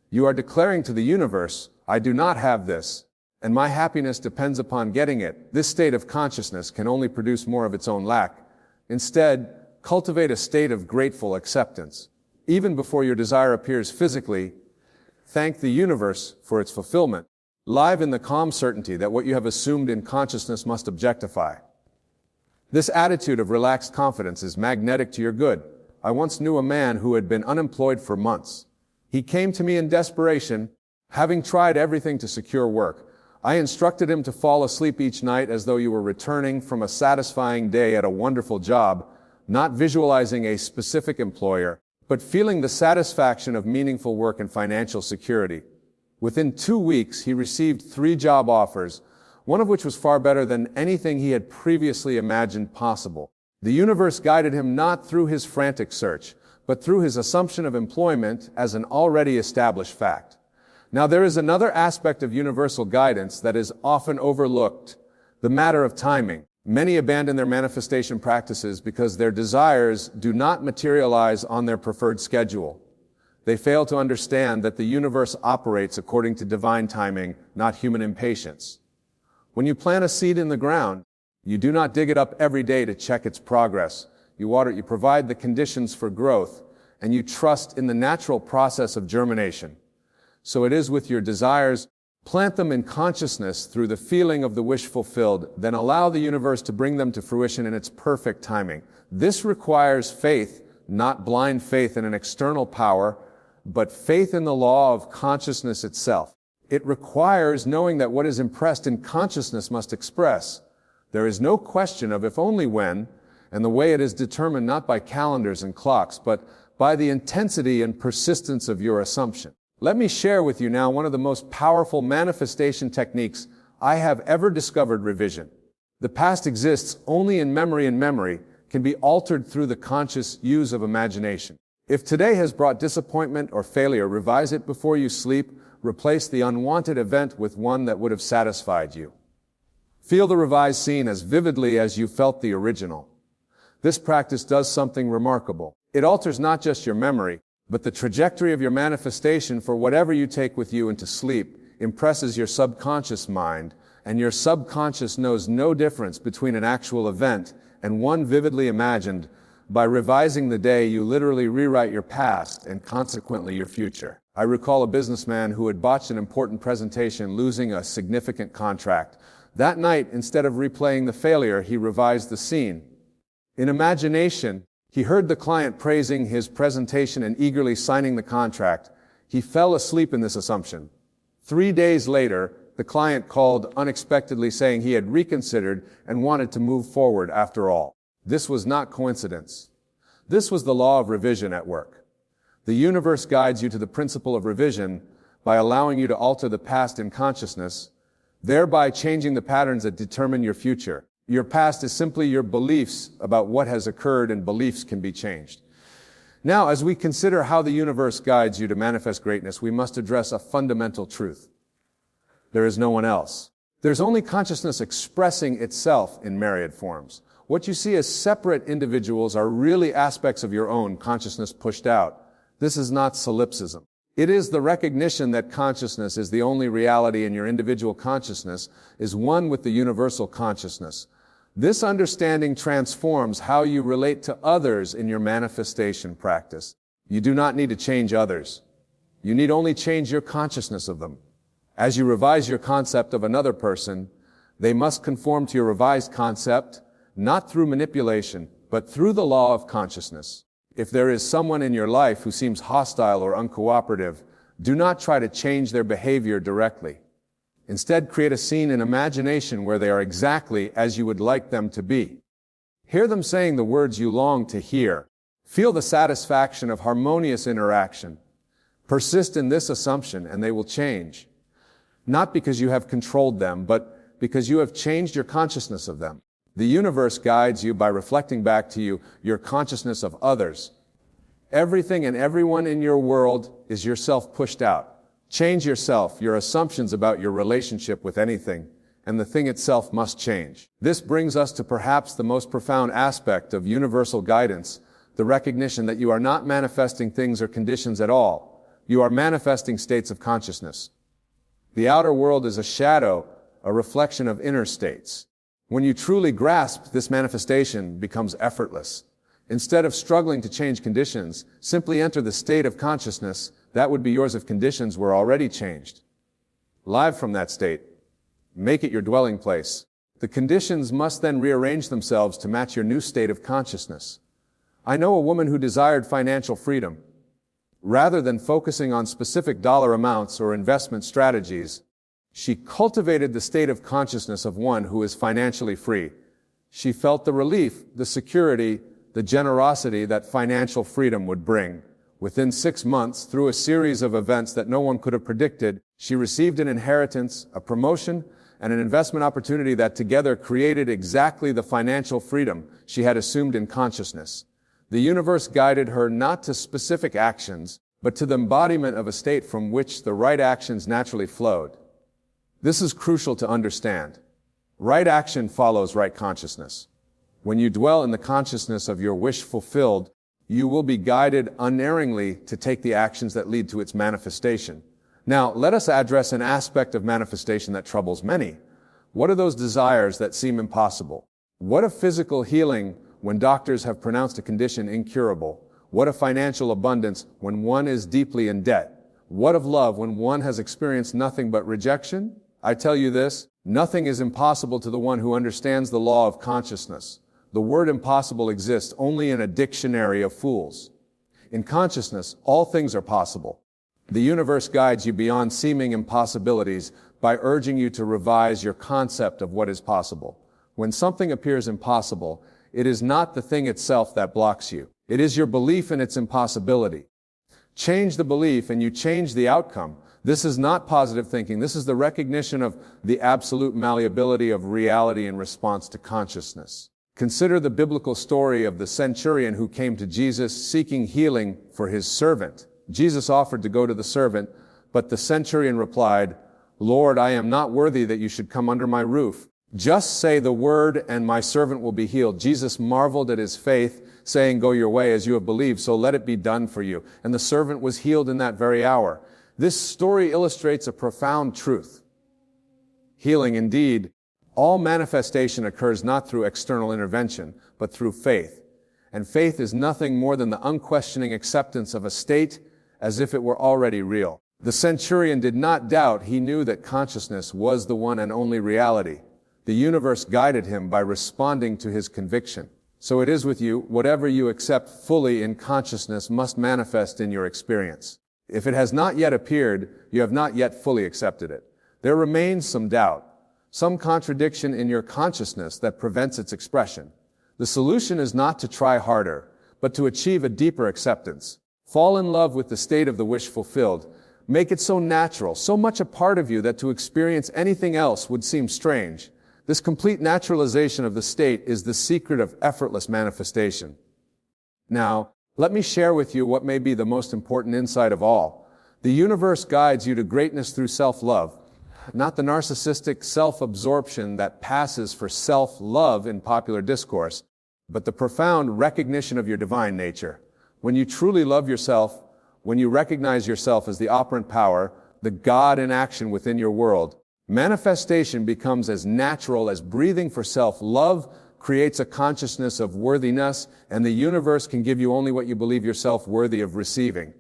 You are declaring to the universe, I do not have this, and my happiness depends upon getting it. This state of consciousness can only produce more of its own lack. Instead, cultivate a state of grateful acceptance. Even before your desire appears physically, thank the universe for its fulfillment. Live in the calm certainty that what you have assumed in consciousness must objectify. This attitude of relaxed confidence is magnetic to your good. I once knew a man who had been unemployed for months. He came to me in desperation, having tried everything to secure work. I instructed him to fall asleep each night as though you were returning from a satisfying day at a wonderful job, not visualizing a specific employer, but feeling the satisfaction of meaningful work and financial security. Within 2 weeks, he received 3 job offers, one of which was far better than anything he had previously imagined possible. The universe guided him not through his frantic search, but through his assumption of employment as an already established fact. Now, there is another aspect of universal guidance that is often overlooked, the matter of timing. Many abandon their manifestation practices because their desires do not materialize on their preferred schedule. They fail to understand that the universe operates according to divine timing, not human impatience. When you plant a seed in the ground, you do not dig it up every day to check its progress. You water it, you provide the conditions for growth, and you trust in the natural process of germination. So it is with your desires. Plant them in consciousness through the feeling of the wish fulfilled, then allow the universe to bring them to fruition in its perfect timing. This requires faith, not blind faith in an external power, but faith in the law of consciousness itself. It requires knowing that what is impressed in consciousness must express. There is no question of if only when, and the way it is determined not by calendars and clocks, but by the intensity and persistence of your assumption. Let me share with you now one of the most powerful manifestation techniques I have ever discovered: revision. The past exists only in memory, and memory can be altered through the conscious use of imagination. If today has brought disappointment or failure, revise it before you sleep. Replace the unwanted event with one that would have satisfied you. Feel the revised scene as vividly as you felt the original. This practice does something remarkable. It alters not just your memory, but the trajectory of your manifestation for whatever you take with you into sleep, impresses your subconscious mind, and your subconscious knows no difference between an actual event and one vividly imagined. By revising the day, you literally rewrite your past and consequently your future. I recall a businessman who had botched an important presentation, losing a significant contract. That night, instead of replaying the failure, he revised the scene. In imagination, he heard the client praising his presentation and eagerly signing the contract. He fell asleep in this assumption. 3 days later, the client called unexpectedly, saying he had reconsidered and wanted to move forward after all. This was not coincidence. This was the law of revision at work. The universe guides you to the principle of revision by allowing you to alter the past in consciousness, thereby changing the patterns that determine your future. Your past is simply your beliefs about what has occurred, and beliefs can be changed. Now, as we consider how the universe guides you to manifest greatness, we must address a fundamental truth. There is no one else. There's only consciousness expressing itself in myriad forms. What you see as separate individuals are really aspects of your own consciousness pushed out. This is not solipsism. It is the recognition that consciousness is the only reality, and your individual consciousness is one with the universal consciousness. This understanding transforms how you relate to others in your manifestation practice. You do not need to change others. You need only change your consciousness of them. As you revise your concept of another person, they must conform to your revised concept, not through manipulation, but through the law of consciousness. If there is someone in your life who seems hostile or uncooperative, do not try to change their behavior directly. Instead, create a scene in imagination where they are exactly as you would like them to be. Hear them saying the words you long to hear. Feel the satisfaction of harmonious interaction. Persist in this assumption and they will change. Not because you have controlled them, but because you have changed your consciousness of them. The universe guides you by reflecting back to you your consciousness of others. Everything and everyone in your world is yourself pushed out. Change yourself, your assumptions about your relationship with anything, and the thing itself must change. This brings us to perhaps the most profound aspect of universal guidance, the recognition that you are not manifesting things or conditions at all. You are manifesting states of consciousness. The outer world is a shadow, a reflection of inner states. When you truly grasp this, manifestation becomes effortless. Instead of struggling to change conditions, simply enter the state of consciousness that would be yours if conditions were already changed. Live from that state. Make it your dwelling place. The conditions must then rearrange themselves to match your new state of consciousness. I know a woman who desired financial freedom. Rather than focusing on specific dollar amounts or investment strategies, she cultivated the state of consciousness of one who is financially free. She felt the relief, the security, the generosity that financial freedom would bring. Within 6 months, through a series of events that no one could have predicted, she received an inheritance, a promotion, and an investment opportunity that together created exactly the financial freedom she had assumed in consciousness. The universe guided her not to specific actions, but to the embodiment of a state from which the right actions naturally flowed. This is crucial to understand. Right action follows right consciousness. When you dwell in the consciousness of your wish fulfilled, you will be guided unerringly to take the actions that lead to its manifestation. Now, let us address an aspect of manifestation that troubles many. What are those desires that seem impossible? What of physical healing when doctors have pronounced a condition incurable? What of financial abundance when one is deeply in debt? What of love when one has experienced nothing but rejection? I tell you this, nothing is impossible to the one who understands the law of consciousness. The word impossible exists only in a dictionary of fools. In consciousness, all things are possible. The universe guides you beyond seeming impossibilities by urging you to revise your concept of what is possible. When something appears impossible, it is not the thing itself that blocks you. It is your belief in its impossibility. Change the belief and you change the outcome. This is not positive thinking. This is the recognition of the absolute malleability of reality in response to consciousness. Consider the biblical story of the centurion who came to Jesus seeking healing for his servant. Jesus offered to go to the servant, but the centurion replied, "Lord, I am not worthy that you should come under my roof. Just say the word and my servant will be healed." Jesus marveled at his faith, saying, "Go your way as you have believed, so let it be done for you." And the servant was healed in that very hour. This story illustrates a profound truth. Healing indeed. All manifestation occurs not through external intervention, but through faith. And faith is nothing more than the unquestioning acceptance of a state as if it were already real. The centurion did not doubt. He knew that consciousness was the one and only reality. The universe guided him by responding to his conviction. So it is with you. Whatever you accept fully in consciousness must manifest in your experience. If it has not yet appeared, you have not yet fully accepted it. There remains some doubt, some contradiction in your consciousness that prevents its expression. The solution is not to try harder, but to achieve a deeper acceptance. Fall in love with the state of the wish fulfilled. Make it so natural, so much a part of you that to experience anything else would seem strange. This complete naturalization of the state is the secret of effortless manifestation. Now, let me share with you what may be the most important insight of all. The universe guides you to greatness through self-love, not the narcissistic self-absorption that passes for self-love in popular discourse, but the profound recognition of your divine nature. When you truly love yourself, when you recognize yourself as the operant power, the God in action within your world, manifestation becomes as natural as breathing. For self-love creates a consciousness of worthiness, and the universe can give you only what you believe yourself worthy of receiving.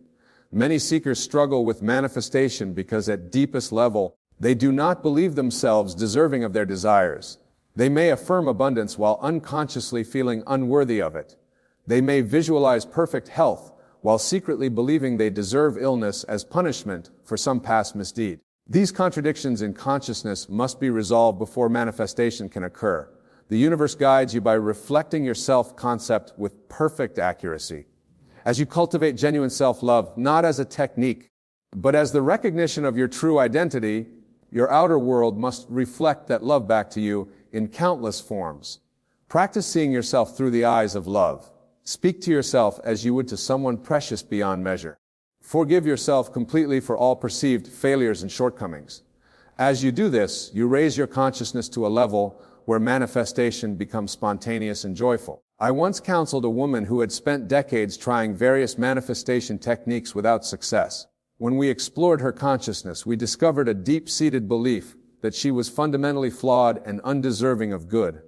Many seekers struggle with manifestation because at deepest level, they do not believe themselves deserving of their desires. They may affirm abundance while unconsciously feeling unworthy of it. They may visualize perfect health while secretly believing they deserve illness as punishment for some past misdeed. These contradictions in consciousness must be resolved before manifestation can occur. The universe guides you by reflecting your self-concept with perfect accuracy. As you cultivate genuine self-love, not as a technique, but as the recognition of your true identity, your outer world must reflect that love back to you in countless forms. Practice seeing yourself through the eyes of love. Speak to yourself as you would to someone precious beyond measure. Forgive yourself completely for all perceived failures and shortcomings. As you do this, you raise your consciousness to a level where manifestation becomes spontaneous and joyful. I once counseled a woman who had spent decades trying various manifestation techniques without success. When we explored her consciousness, we discovered a deep-seated belief that she was fundamentally flawed and undeserving of good.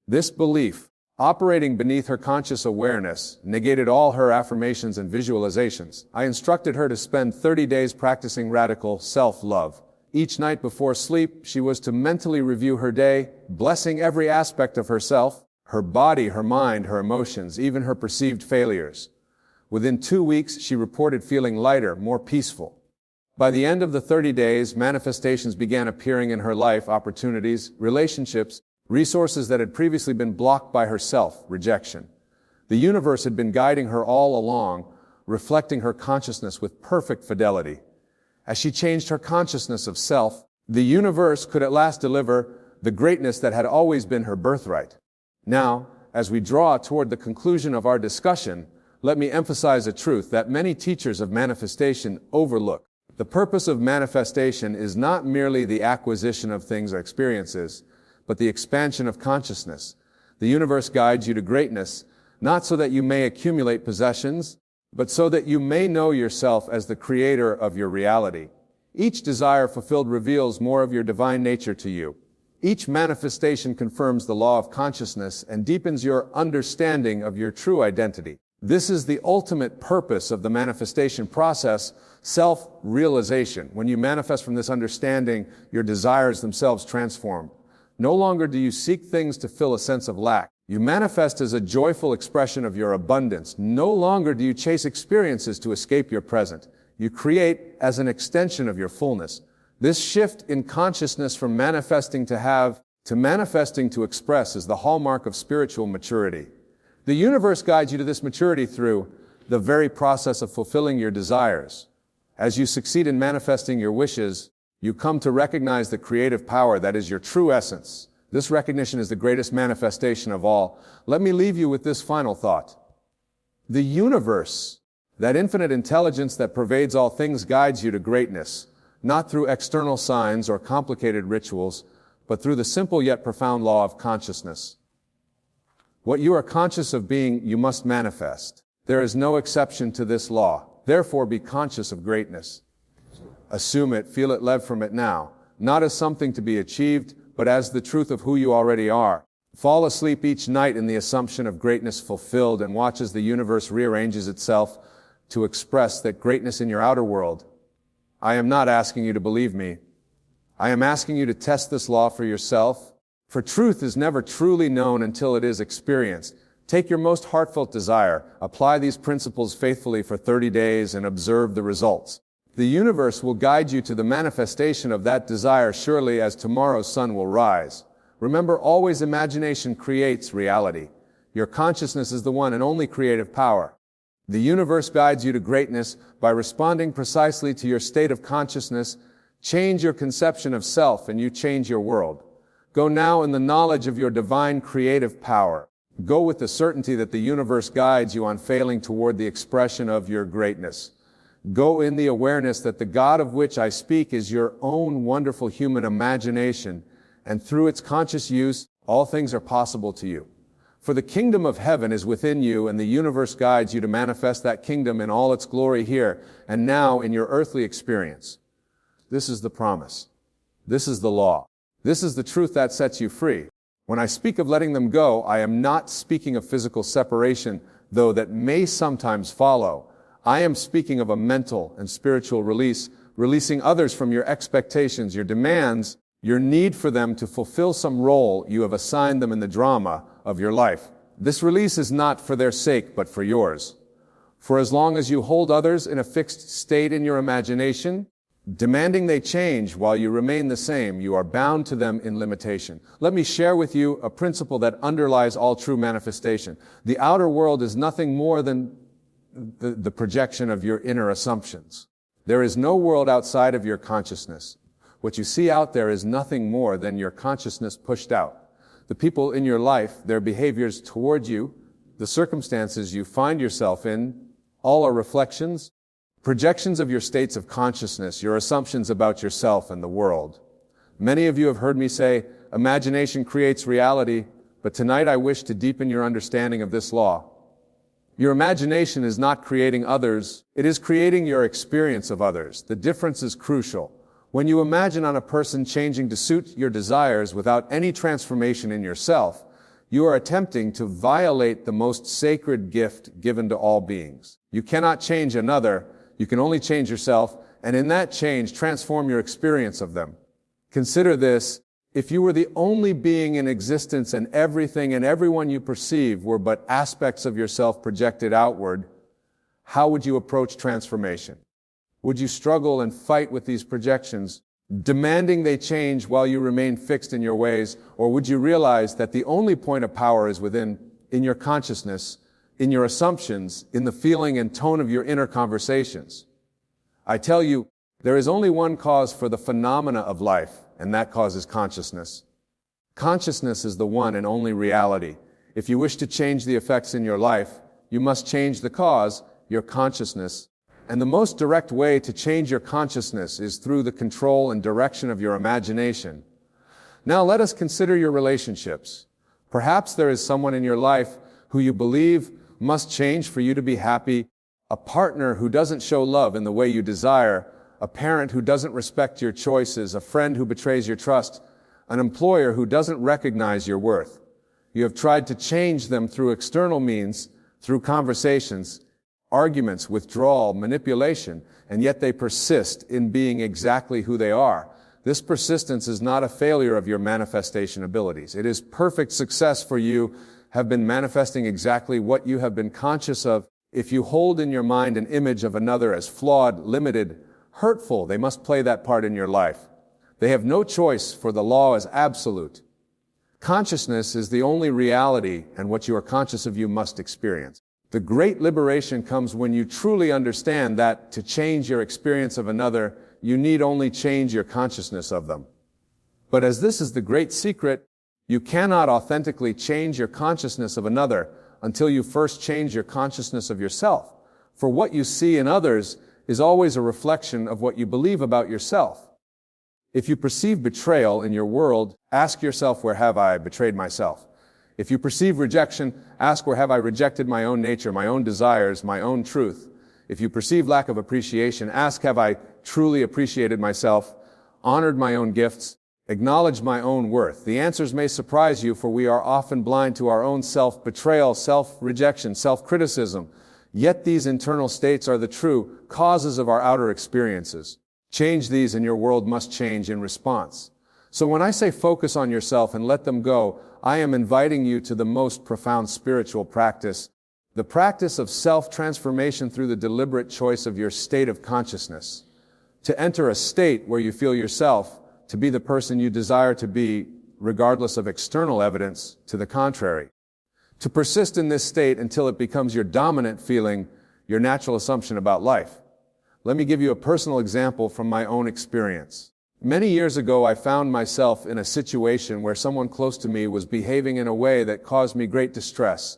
This belief, operating beneath her conscious awareness, negated all her affirmations and visualizations. I instructed her to spend 30 days practicing radical self-love. Each night before sleep, she was to mentally review her day, blessing every aspect of herself, her body, her mind, her emotions, even her perceived failures. Within 2 weeks, she reported feeling lighter, more peaceful. By the end of the 30 days, manifestations began appearing in her life, opportunities, relationships, resources that had previously been blocked by her self-rejection. The universe had been guiding her all along, reflecting her consciousness with perfect fidelity. As she changed her consciousness of self, the universe could at last deliver the greatness that had always been her birthright. Now, as we draw toward the conclusion of our discussion, let me emphasize a truth that many teachers of manifestation overlook. The purpose of manifestation is not merely the acquisition of things or experiences, but the expansion of consciousness. The universe guides you to greatness, not so that you may accumulate possessions, but so that you may know yourself as the creator of your reality. Each desire fulfilled reveals more of your divine nature to you. Each manifestation confirms the law of consciousness and deepens your understanding of your true identity. This is the ultimate purpose of the manifestation process, self-realization. When you manifest from this understanding, your desires themselves transform. No longer do you seek things to fill a sense of lack. You manifest as a joyful expression of your abundance. No longer do you chase experiences to escape your present. You create as an extension of your fullness. This shift in consciousness from manifesting to have to manifesting to express is the hallmark of spiritual maturity. The universe guides you to this maturity through the very process of fulfilling your desires. As you succeed in manifesting your wishes, you come to recognize the creative power that is your true essence. This recognition is the greatest manifestation of all. Let me leave you with this final thought. The universe, that infinite intelligence that pervades all things, guides you to greatness, not through external signs or complicated rituals, but through the simple yet profound law of consciousness. What you are conscious of being, you must manifest. There is no exception to this law. Therefore, be conscious of greatness. Assume it, feel it, live from it now, not as something to be achieved, but as the truth of who you already are. Fall asleep each night in the assumption of greatness fulfilled and watch as the universe rearranges itself to express that greatness in your outer world. I am not asking you to believe me. I am asking you to test this law for yourself, for truth is never truly known until it is experienced. Take your most heartfelt desire, apply these principles faithfully for 30 days and observe the results. The universe will guide you to the manifestation of that desire surely as tomorrow's sun will rise. Remember, always imagination creates reality. Your consciousness is the one and only creative power. The universe guides you to greatness by responding precisely to your state of consciousness. Change your conception of self and you change your world. Go now in the knowledge of your divine creative power. Go with the certainty that the universe guides you unfailing toward the expression of your greatness. Go in the awareness that the God of which I speak is your own wonderful human imagination, and through its conscious use, all things are possible to you. For the kingdom of heaven is within you, and the universe guides you to manifest that kingdom in all its glory here and now in your earthly experience. This is the promise. This is the law. This is the truth that sets you free. When I speak of letting them go, I am not speaking of physical separation, though that may sometimes follow. I am speaking of a mental and spiritual release, releasing others from your expectations, your demands, your need for them to fulfill some role you have assigned them in the drama of your life. This release is not for their sake, but for yours. For as long as you hold others in a fixed state in your imagination, Demanding they change while you remain the same, you are bound to them in limitation. Let me share with you a principle that underlies all true manifestation. The outer world is nothing more than the projection of your inner assumptions. There is no world outside of your consciousness. What you see out there is nothing more than your consciousness pushed out. The people in your life, their behaviors toward you, the circumstances you find yourself in, all are reflections, projections of your states of consciousness, your assumptions about yourself and the world. Many of you have heard me say, imagination creates reality, but tonight I wish to deepen your understanding of this law. Your imagination is not creating others, it is creating your experience of others. The difference is crucial. When you imagine on a person changing to suit your desires without any transformation in yourself, you are attempting to violate the most sacred gift given to all beings. You cannot change another, you can only change yourself, and in that change, transform your experience of them. Consider this, if you were the only being in existence and everything and everyone you perceive were but aspects of yourself projected outward, how would you approach transformation? Would you struggle and fight with these projections, demanding they change while you remain fixed in your ways, or would you realize that the only point of power is within, in your consciousness, in your assumptions, in the feeling and tone of your inner conversations? I tell you, there is only one cause for the phenomena of life, and that cause is consciousness. Consciousness is the one and only reality. If you wish to change the effects in your life, you must change the cause, your consciousness. And the most direct way to change your consciousness is through the control and direction of your imagination. Now let us consider your relationships. Perhaps there is someone in your life who you believe must change for you to be happy, a partner who doesn't show love in the way you desire, a parent who doesn't respect your choices, a friend who betrays your trust, an employer who doesn't recognize your worth. You have tried to change them through external means, through conversations, arguments, withdrawal, manipulation, and yet they persist in being exactly who they are. This persistence is not a failure of your manifestation abilities. It is perfect success for you have been manifesting exactly what you have been conscious of. If you hold in your mind an image of another as flawed, limited, hurtful, they must play that part in your life. They have no choice, for the law is absolute. Consciousness is the only reality, and what you are conscious of you must experience. The great liberation comes when you truly understand that to change your experience of another, you need only change your consciousness of them. But as this is the great secret, you cannot authentically change your consciousness of another until you first change your consciousness of yourself. For what you see in others is always a reflection of what you believe about yourself. If you perceive betrayal in your world, ask yourself, where have I betrayed myself? If you perceive rejection, ask, where have I rejected my own nature, my own desires, my own truth? If you perceive lack of appreciation, ask, have I truly appreciated myself, honored my own gifts, acknowledged my own worth? The answers may surprise you, for we are often blind to our own self-betrayal, self-rejection, self-criticism. Yet these internal states are the true causes of our outer experiences. Change these and your world must change in response. So when I say focus on yourself and let them go, I am inviting you to the most profound spiritual practice, the practice of self-transformation through the deliberate choice of your state of consciousness. To enter a state where you feel yourself to be the person you desire to be, regardless of external evidence to the contrary. To persist in this state until it becomes your dominant feeling, your natural assumption about life. Let me give you a personal example from my own experience. Many years ago, I found myself in a situation where someone close to me was behaving in a way that caused me great distress.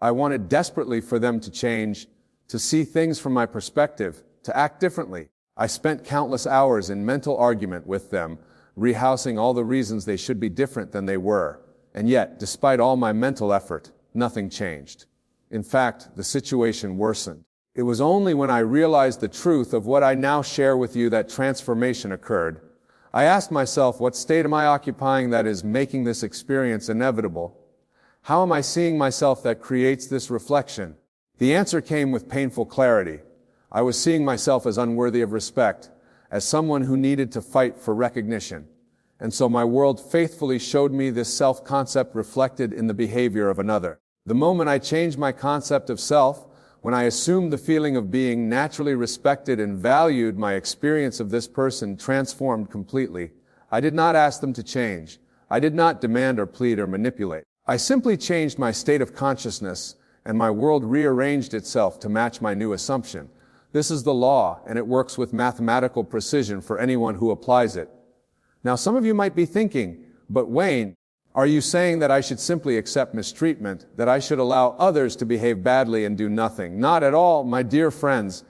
I wanted desperately for them to change, to see things from my perspective, to act differently. I spent countless hours in mental argument with them, rehousing all the reasons they should be different than they were. And yet, despite all my mental effort, nothing changed. In fact, the situation worsened. It was only when I realized the truth of what I now share with you that transformation occurred. I asked myself, what state am I occupying that is making this experience inevitable? How am I seeing myself that creates this reflection? The answer came with painful clarity. I was seeing myself as unworthy of respect, as someone who needed to fight for recognition. And so my world faithfully showed me this self-concept reflected in the behavior of another. The moment I changed my concept of self, When I assumed the feeling of being naturally respected and valued, my experience of this person transformed completely. I did not ask them to change. I did not demand or plead or manipulate. I simply changed my state of consciousness, and my world rearranged itself to match my new assumption. This is the law, and it works with mathematical precision for anyone who applies it. Now, some of you might be thinking, but Wayne, are you saying that I should simply accept mistreatment, that I should allow others to behave badly and do nothing? Not at all, my dear friends.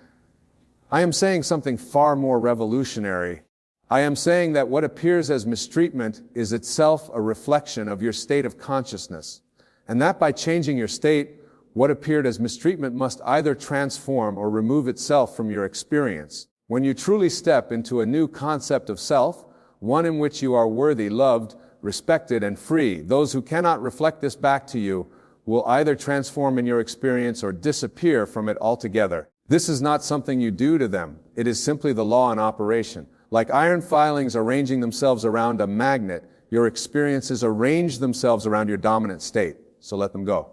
I am saying something far more revolutionary. I am saying that what appears as mistreatment is itself a reflection of your state of consciousness, and that by changing your state, what appeared as mistreatment must either transform or remove itself from your experience. When you truly step into a new concept of self, one in which you are worthy, loved, respected, and free, those who cannot reflect this back to you will either transform in your experience or disappear from it altogether. This is not something you do to them. It is simply the law in operation. Like iron filings arranging themselves around a magnet, your experiences arrange themselves around your dominant state. So let them go.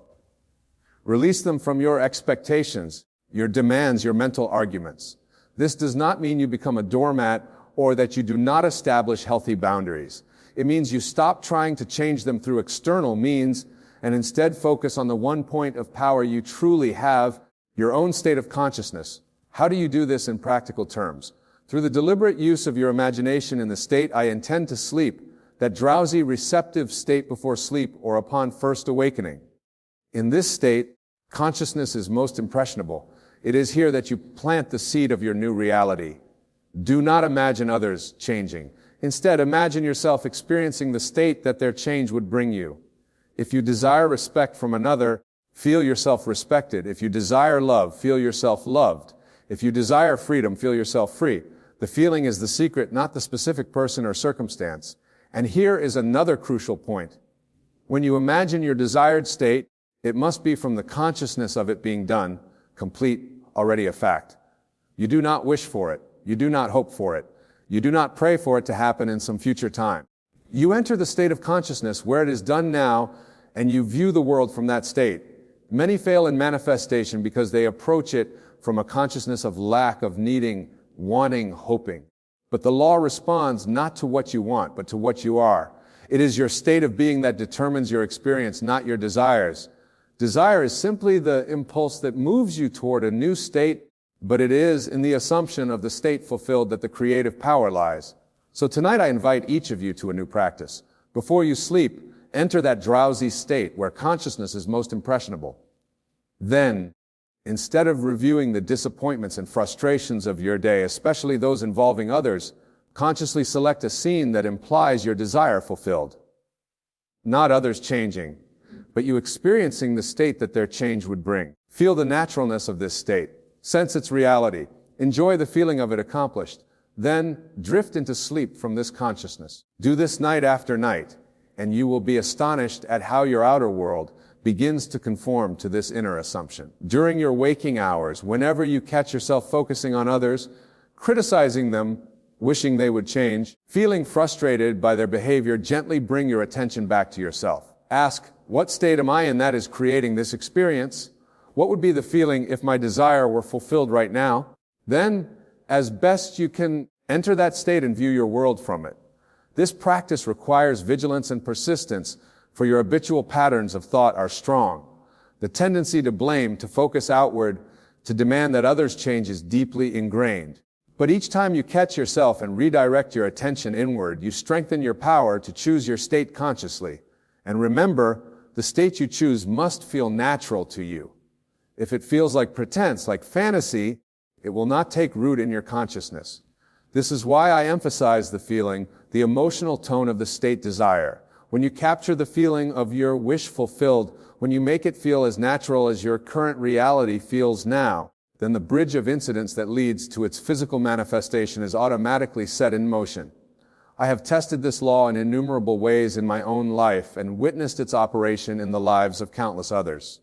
Release them from your expectations, your demands, your mental arguments. This does not mean you become a doormat or that you do not establish healthy boundaries. It means you stop trying to change them through external means and instead focus on the one point of power you truly have, your own state of consciousness. How do you do this in practical terms? Through the deliberate use of your imagination in the state I intend to sleep, that drowsy, receptive state before sleep or upon first awakening. In this state, consciousness is most impressionable. It is here that you plant the seed of your new reality. Do not imagine others changing. Instead, imagine yourself experiencing the state that their change would bring you. If you desire respect from another, feel yourself respected. If you desire love, feel yourself loved. If you desire freedom, feel yourself free. The feeling is the secret, not the specific person or circumstance. And here is another crucial point. When you imagine your desired state, it must be from the consciousness of it being done, complete, already a fact. You do not wish for it. You do not hope for it. You do not pray for it to happen in some future time. You enter the state of consciousness where it is done now, and you view the world from that state. Many fail in manifestation because they approach it from a consciousness of lack, of needing, wanting, hoping. But the law responds not to what you want, but to what you are. It is your state of being that determines your experience, not your desires. Desire is simply the impulse that moves you toward a new state, but it is in the assumption of the state fulfilled that the creative power lies. So tonight I invite each of you to a new practice. Before you sleep, enter that drowsy state where consciousness is most impressionable. Then, instead of reviewing the disappointments and frustrations of your day, especially those involving others, consciously select a scene that implies your desire fulfilled. Not others changing, but you experiencing the state that their change would bring. Feel the naturalness of this state. Sense its reality. Enjoy the feeling of it accomplished. Then drift into sleep from this consciousness. Do this night after night, and you will be astonished at how your outer world begins to conform to this inner assumption. During your waking hours, whenever you catch yourself focusing on others, criticizing them, wishing they would change, feeling frustrated by their behavior, gently bring your attention back to yourself. Ask, what state am I in that is creating this experience? What would be the feeling if my desire were fulfilled right now? Then, as best you can, enter that state and view your world from it. This practice requires vigilance and persistence, for your habitual patterns of thought are strong. The tendency to blame, to focus outward, to demand that others change is deeply ingrained. But each time you catch yourself and redirect your attention inward, you strengthen your power to choose your state consciously. And remember, the state you choose must feel natural to you. If it feels like pretense, like fantasy, it will not take root in your consciousness. This is why I emphasize the feeling, the emotional tone of the state desire. When you capture the feeling of your wish fulfilled, when you make it feel as natural as your current reality feels now, then the bridge of incidents that leads to its physical manifestation is automatically set in motion. I have tested this law in innumerable ways in my own life and witnessed its operation in the lives of countless others.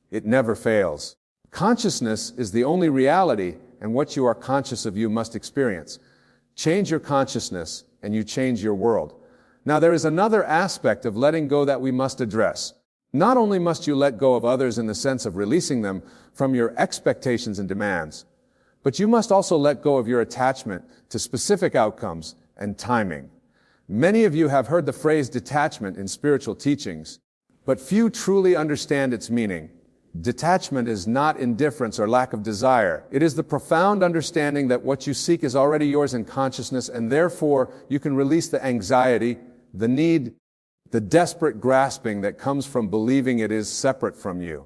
It never fails. Consciousness is the only reality, and what you are conscious of you must experience. Change your consciousness, and you change your world. Now, there is another aspect of letting go that we must address. Not only must you let go of others in the sense of releasing them from your expectations and demands, but you must also let go of your attachment to specific outcomes and timing. Many of you have heard the phrase detachment in spiritual teachings, but few truly understand its meaning. Detachment is not indifference or lack of desire. It is the profound understanding that what you seek is already yours in consciousness, and therefore you can release the anxiety, the need, the desperate grasping that comes from believing it is separate from you.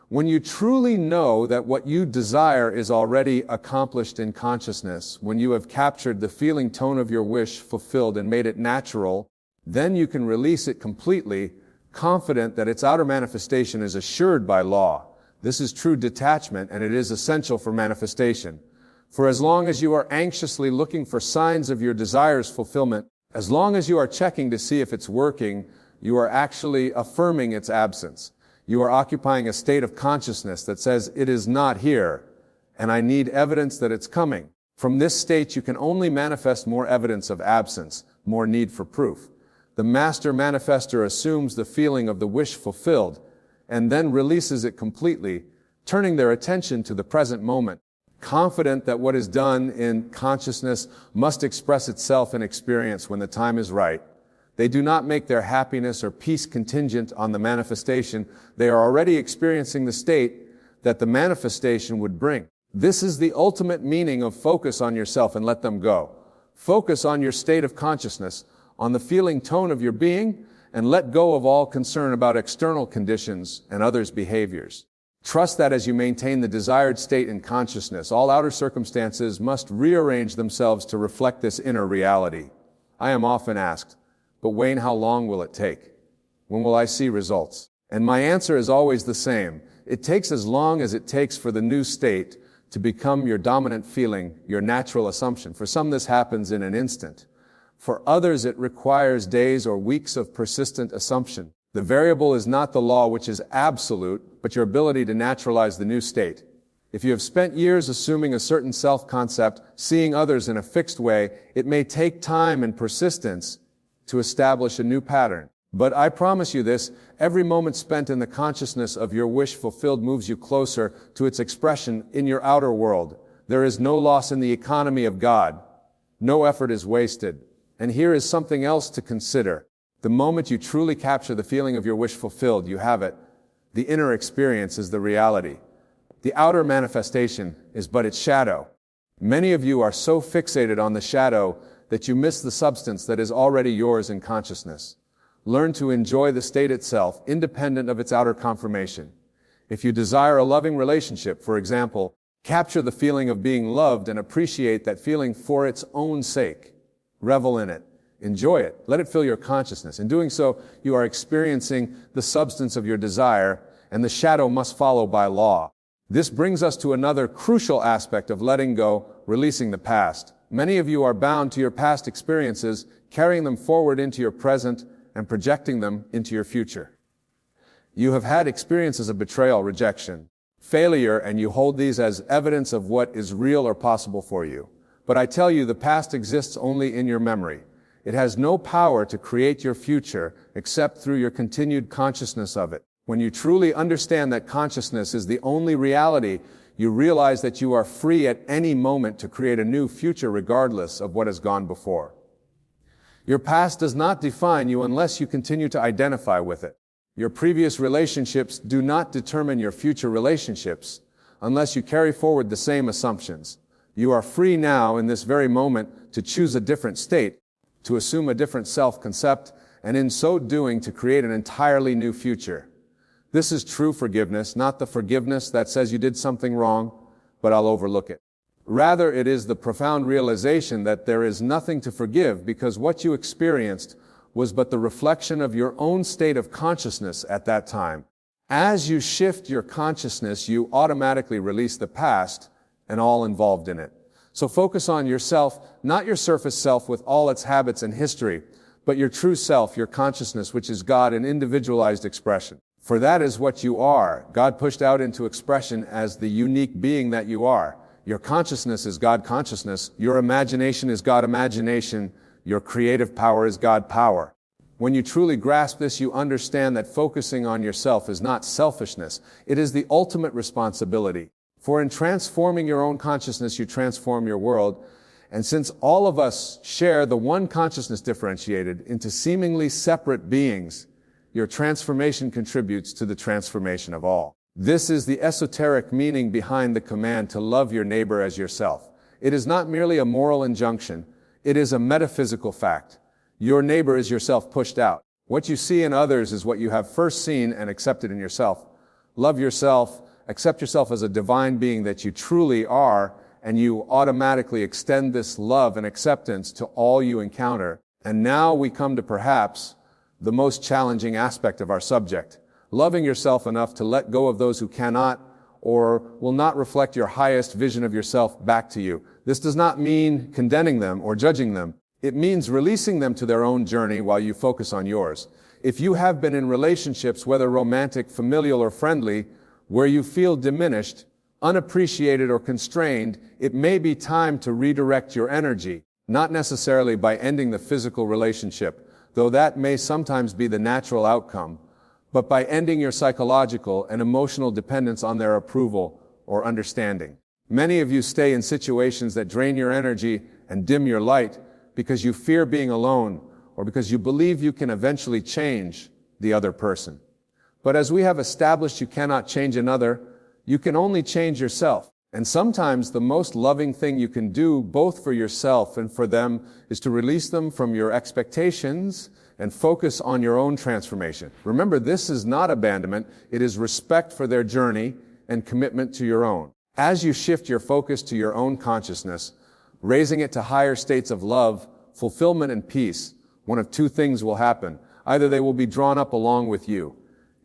When you truly know that what you desire is already accomplished in consciousness, when you have captured the feeling tone of your wish fulfilled and made it natural, then you can release it completely, confident that its outer manifestation is assured by law. This is true detachment, and it is essential for manifestation. For as long as you are anxiously looking for signs of your desire's fulfillment, as long as you are checking to see if it's working, you are actually affirming its absence. You are occupying a state of consciousness that says it is not here, and I need evidence that it's coming. From this state, you can only manifest more evidence of absence, more need for proof. The master manifester assumes the feeling of the wish fulfilled and then releases it completely, turning their attention to the present moment, confident that what is done in consciousness must express itself in experience when the time is right. They do not make their happiness or peace contingent on the manifestation. They are already experiencing the state that the manifestation would bring. This is the ultimate meaning of focus on yourself and let them go. Focus on your state of consciousness, on the feeling tone of your being, and let go of all concern about external conditions and others' behaviors. Trust that as you maintain the desired state in consciousness, all outer circumstances must rearrange themselves to reflect this inner reality. I am often asked, but Wayne, how long will it take? When will I see results? And my answer is always the same. It takes as long as it takes for the new state to become your dominant feeling, your natural assumption. For some, this happens in an instant. For others, it requires days or weeks of persistent assumption. The variable is not the law, which is absolute, but your ability to naturalize the new state. If you have spent years assuming a certain self-concept, seeing others in a fixed way, it may take time and persistence to establish a new pattern. But I promise you this, every moment spent in the consciousness of your wish fulfilled moves you closer to its expression in your outer world. There is no loss in the economy of God. No effort is wasted. And here is something else to consider. The moment you truly capture the feeling of your wish fulfilled, you have it. The inner experience is the reality. The outer manifestation is but its shadow. Many of you are so fixated on the shadow that you miss the substance that is already yours in consciousness. Learn to enjoy the state itself, independent of its outer confirmation. If you desire a loving relationship, for example, capture the feeling of being loved and appreciate that feeling for its own sake. Revel in it. Enjoy it. Let it fill your consciousness. In doing so, you are experiencing the substance of your desire, and the shadow must follow by law. This brings us to another crucial aspect of letting go, releasing the past. Many of you are bound to your past experiences, carrying them forward into your present and projecting them into your future. You have had experiences of betrayal, rejection, failure, and you hold these as evidence of what is real or possible for you. But I tell you, the past exists only in your memory. It has no power to create your future except through your continued consciousness of it. When you truly understand that consciousness is the only reality, you realize that you are free at any moment to create a new future regardless of what has gone before. Your past does not define you unless you continue to identify with it. Your previous relationships do not determine your future relationships unless you carry forward the same assumptions. You are free now in this very moment to choose a different state, to assume a different self-concept, and in so doing to create an entirely new future. This is true forgiveness, not the forgiveness that says you did something wrong, but I'll overlook it. Rather, it is the profound realization that there is nothing to forgive because what you experienced was but the reflection of your own state of consciousness at that time. As you shift your consciousness, you automatically release the past and all involved in it. So focus on yourself, not your surface self with all its habits and history, but your true self, your consciousness, which is God in individualized expression. For that is what you are, God pushed out into expression as the unique being that you are. Your consciousness is God consciousness, your imagination is God imagination, your creative power is God power. When you truly grasp this, you understand that focusing on yourself is not selfishness. It is the ultimate responsibility. For in transforming your own consciousness, you transform your world. And since all of us share the one consciousness differentiated into seemingly separate beings, your transformation contributes to the transformation of all. This is the esoteric meaning behind the command to love your neighbor as yourself. It is not merely a moral injunction. It is a metaphysical fact. Your neighbor is yourself pushed out. What you see in others is what you have first seen and accepted in yourself. Love yourself, accept yourself as a divine being that you truly are, and you automatically extend this love and acceptance to all you encounter. And now we come to perhaps the most challenging aspect of our subject. Loving yourself enough to let go of those who cannot or will not reflect your highest vision of yourself back to you. This does not mean condemning them or judging them. It means releasing them to their own journey while you focus on yours. If you have been in relationships, whether romantic, familial, or friendly, where you feel diminished, unappreciated, or constrained, it may be time to redirect your energy, not necessarily by ending the physical relationship, though that may sometimes be the natural outcome, but by ending your psychological and emotional dependence on their approval or understanding. Many of you stay in situations that drain your energy and dim your light because you fear being alone or because you believe you can eventually change the other person. But as we have established, you cannot change another, you can only change yourself. And sometimes the most loving thing you can do, both for yourself and for them, is to release them from your expectations and focus on your own transformation. Remember, this is not abandonment. It is respect for their journey and commitment to your own. As you shift your focus to your own consciousness, raising it to higher states of love, fulfillment, and peace, one of two things will happen. Either they will be drawn up along with you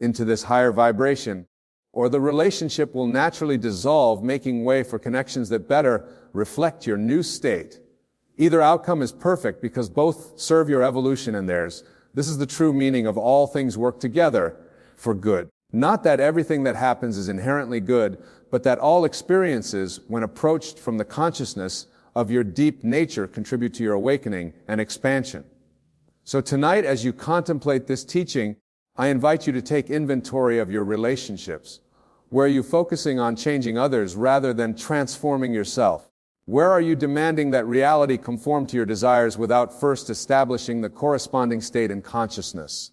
into this higher vibration, or the relationship will naturally dissolve, making way for connections that better reflect your new state. Either outcome is perfect because both serve your evolution and theirs. This is the true meaning of all things work together for good. Not that everything that happens is inherently good, but that all experiences, when approached from the consciousness of your deep nature, contribute to your awakening and expansion. So tonight, as you contemplate this teaching, I invite you to take inventory of your relationships. Where are you focusing on changing others rather than transforming yourself? Where are you demanding that reality conform to your desires without first establishing the corresponding state in consciousness?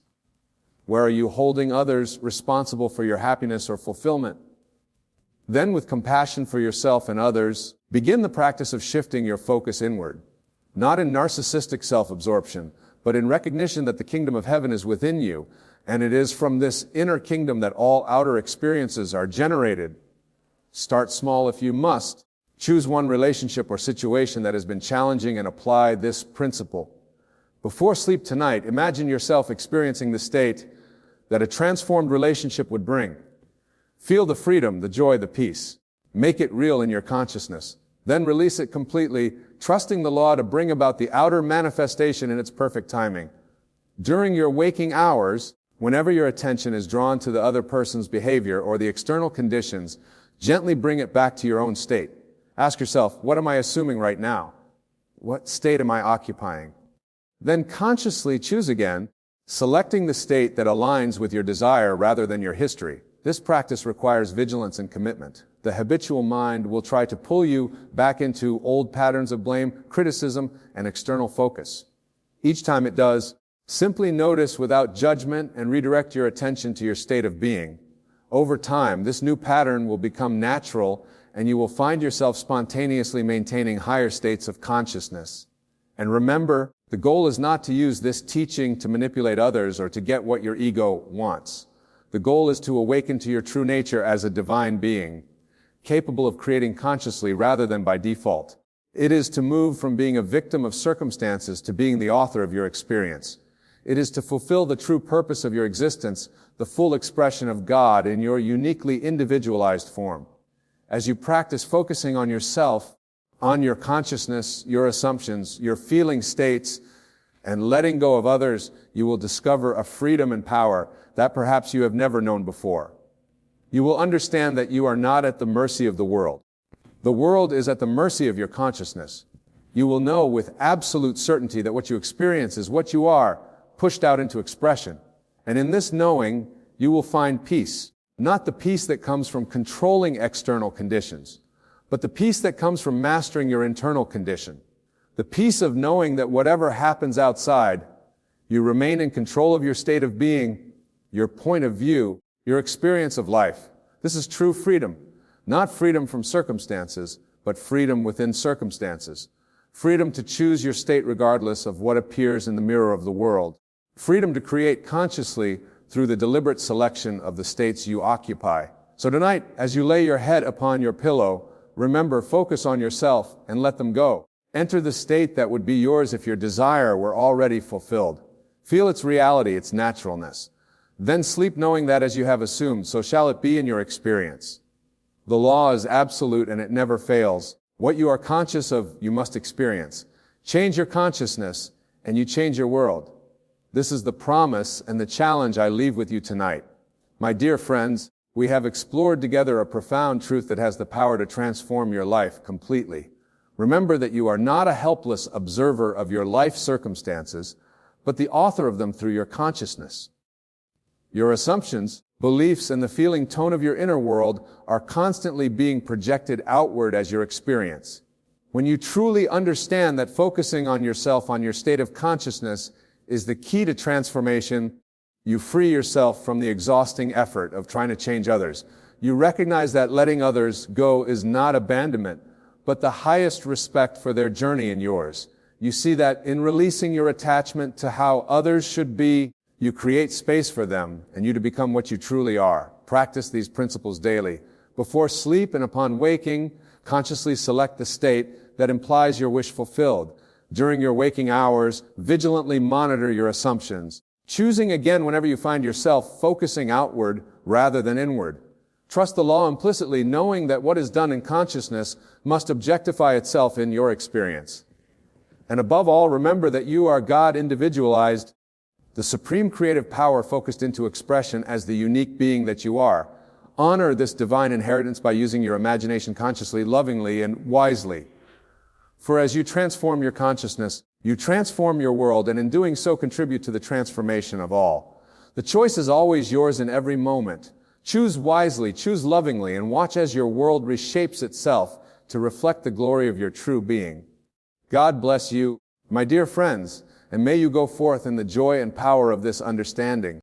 Where are you holding others responsible for your happiness or fulfillment? Then, with compassion for yourself and others, begin the practice of shifting your focus inward, not in narcissistic self-absorption, but in recognition that the kingdom of heaven is within you, and it is from this inner kingdom that all outer experiences are generated. Start small if you must. Choose one relationship or situation that has been challenging and apply this principle. Before sleep tonight, imagine yourself experiencing the state that a transformed relationship would bring. Feel the freedom, the joy, the peace. Make it real in your consciousness. Then release it completely, trusting the law to bring about the outer manifestation in its perfect timing. During your waking hours, whenever your attention is drawn to the other person's behavior or the external conditions, gently bring it back to your own state. Ask yourself, what am I assuming right now? What state am I occupying? Then consciously choose again, selecting the state that aligns with your desire rather than your history. This practice requires vigilance and commitment. The habitual mind will try to pull you back into old patterns of blame, criticism, and external focus. Each time it does, simply notice without judgment and redirect your attention to your state of being. Over time, this new pattern will become natural and you will find yourself spontaneously maintaining higher states of consciousness. And remember, the goal is not to use this teaching to manipulate others or to get what your ego wants. The goal is to awaken to your true nature as a divine being, capable of creating consciously rather than by default. It is to move from being a victim of circumstances to being the author of your experience. It is to fulfill the true purpose of your existence, the full expression of God in your uniquely individualized form. As you practice focusing on yourself, on your consciousness, your assumptions, your feeling states, and letting go of others, you will discover a freedom and power that perhaps you have never known before. You will understand that you are not at the mercy of the world. The world is at the mercy of your consciousness. You will know with absolute certainty that what you experience is what you are, pushed out into expression. And in this knowing, you will find peace. Not the peace that comes from controlling external conditions, but the peace that comes from mastering your internal condition. The peace of knowing that whatever happens outside, you remain in control of your state of being, your point of view, your experience of life. This is true freedom. Not freedom from circumstances, but freedom within circumstances. Freedom to choose your state regardless of what appears in the mirror of the world. Freedom to create consciously through the deliberate selection of the states you occupy. So tonight, as you lay your head upon your pillow, remember, focus on yourself and let them go. Enter the state that would be yours if your desire were already fulfilled. Feel its reality, its naturalness. Then sleep knowing that as you have assumed, so shall it be in your experience. The law is absolute and it never fails. What you are conscious of, you must experience. Change your consciousness and you change your world. This is the promise and the challenge I leave with you tonight. My dear friends, we have explored together a profound truth that has the power to transform your life completely. Remember that you are not a helpless observer of your life circumstances, but the author of them through your consciousness. Your assumptions, beliefs, and the feeling tone of your inner world are constantly being projected outward as your experience. When you truly understand that focusing on yourself, on your state of consciousness, is the key to transformation, you free yourself from the exhausting effort of trying to change others. You recognize that letting others go is not abandonment, but the highest respect for their journey and yours. You see that in releasing your attachment to how others should be, you create space for them and you to become what you truly are. Practice these principles daily. Before sleep and upon waking, consciously select the state that implies your wish fulfilled. During your waking hours, vigilantly monitor your assumptions, choosing again whenever you find yourself focusing outward rather than inward. Trust the law implicitly, knowing that what is done in consciousness must objectify itself in your experience. And above all, remember that you are God individualized, the supreme creative power focused into expression as the unique being that you are. Honor this divine inheritance by using your imagination consciously, lovingly, and wisely. For as you transform your consciousness, you transform your world, and in doing so contribute to the transformation of all. The choice is always yours in every moment. Choose wisely, choose lovingly, and watch as your world reshapes itself to reflect the glory of your true being. God bless you, my dear friends, and may you go forth in the joy and power of this understanding.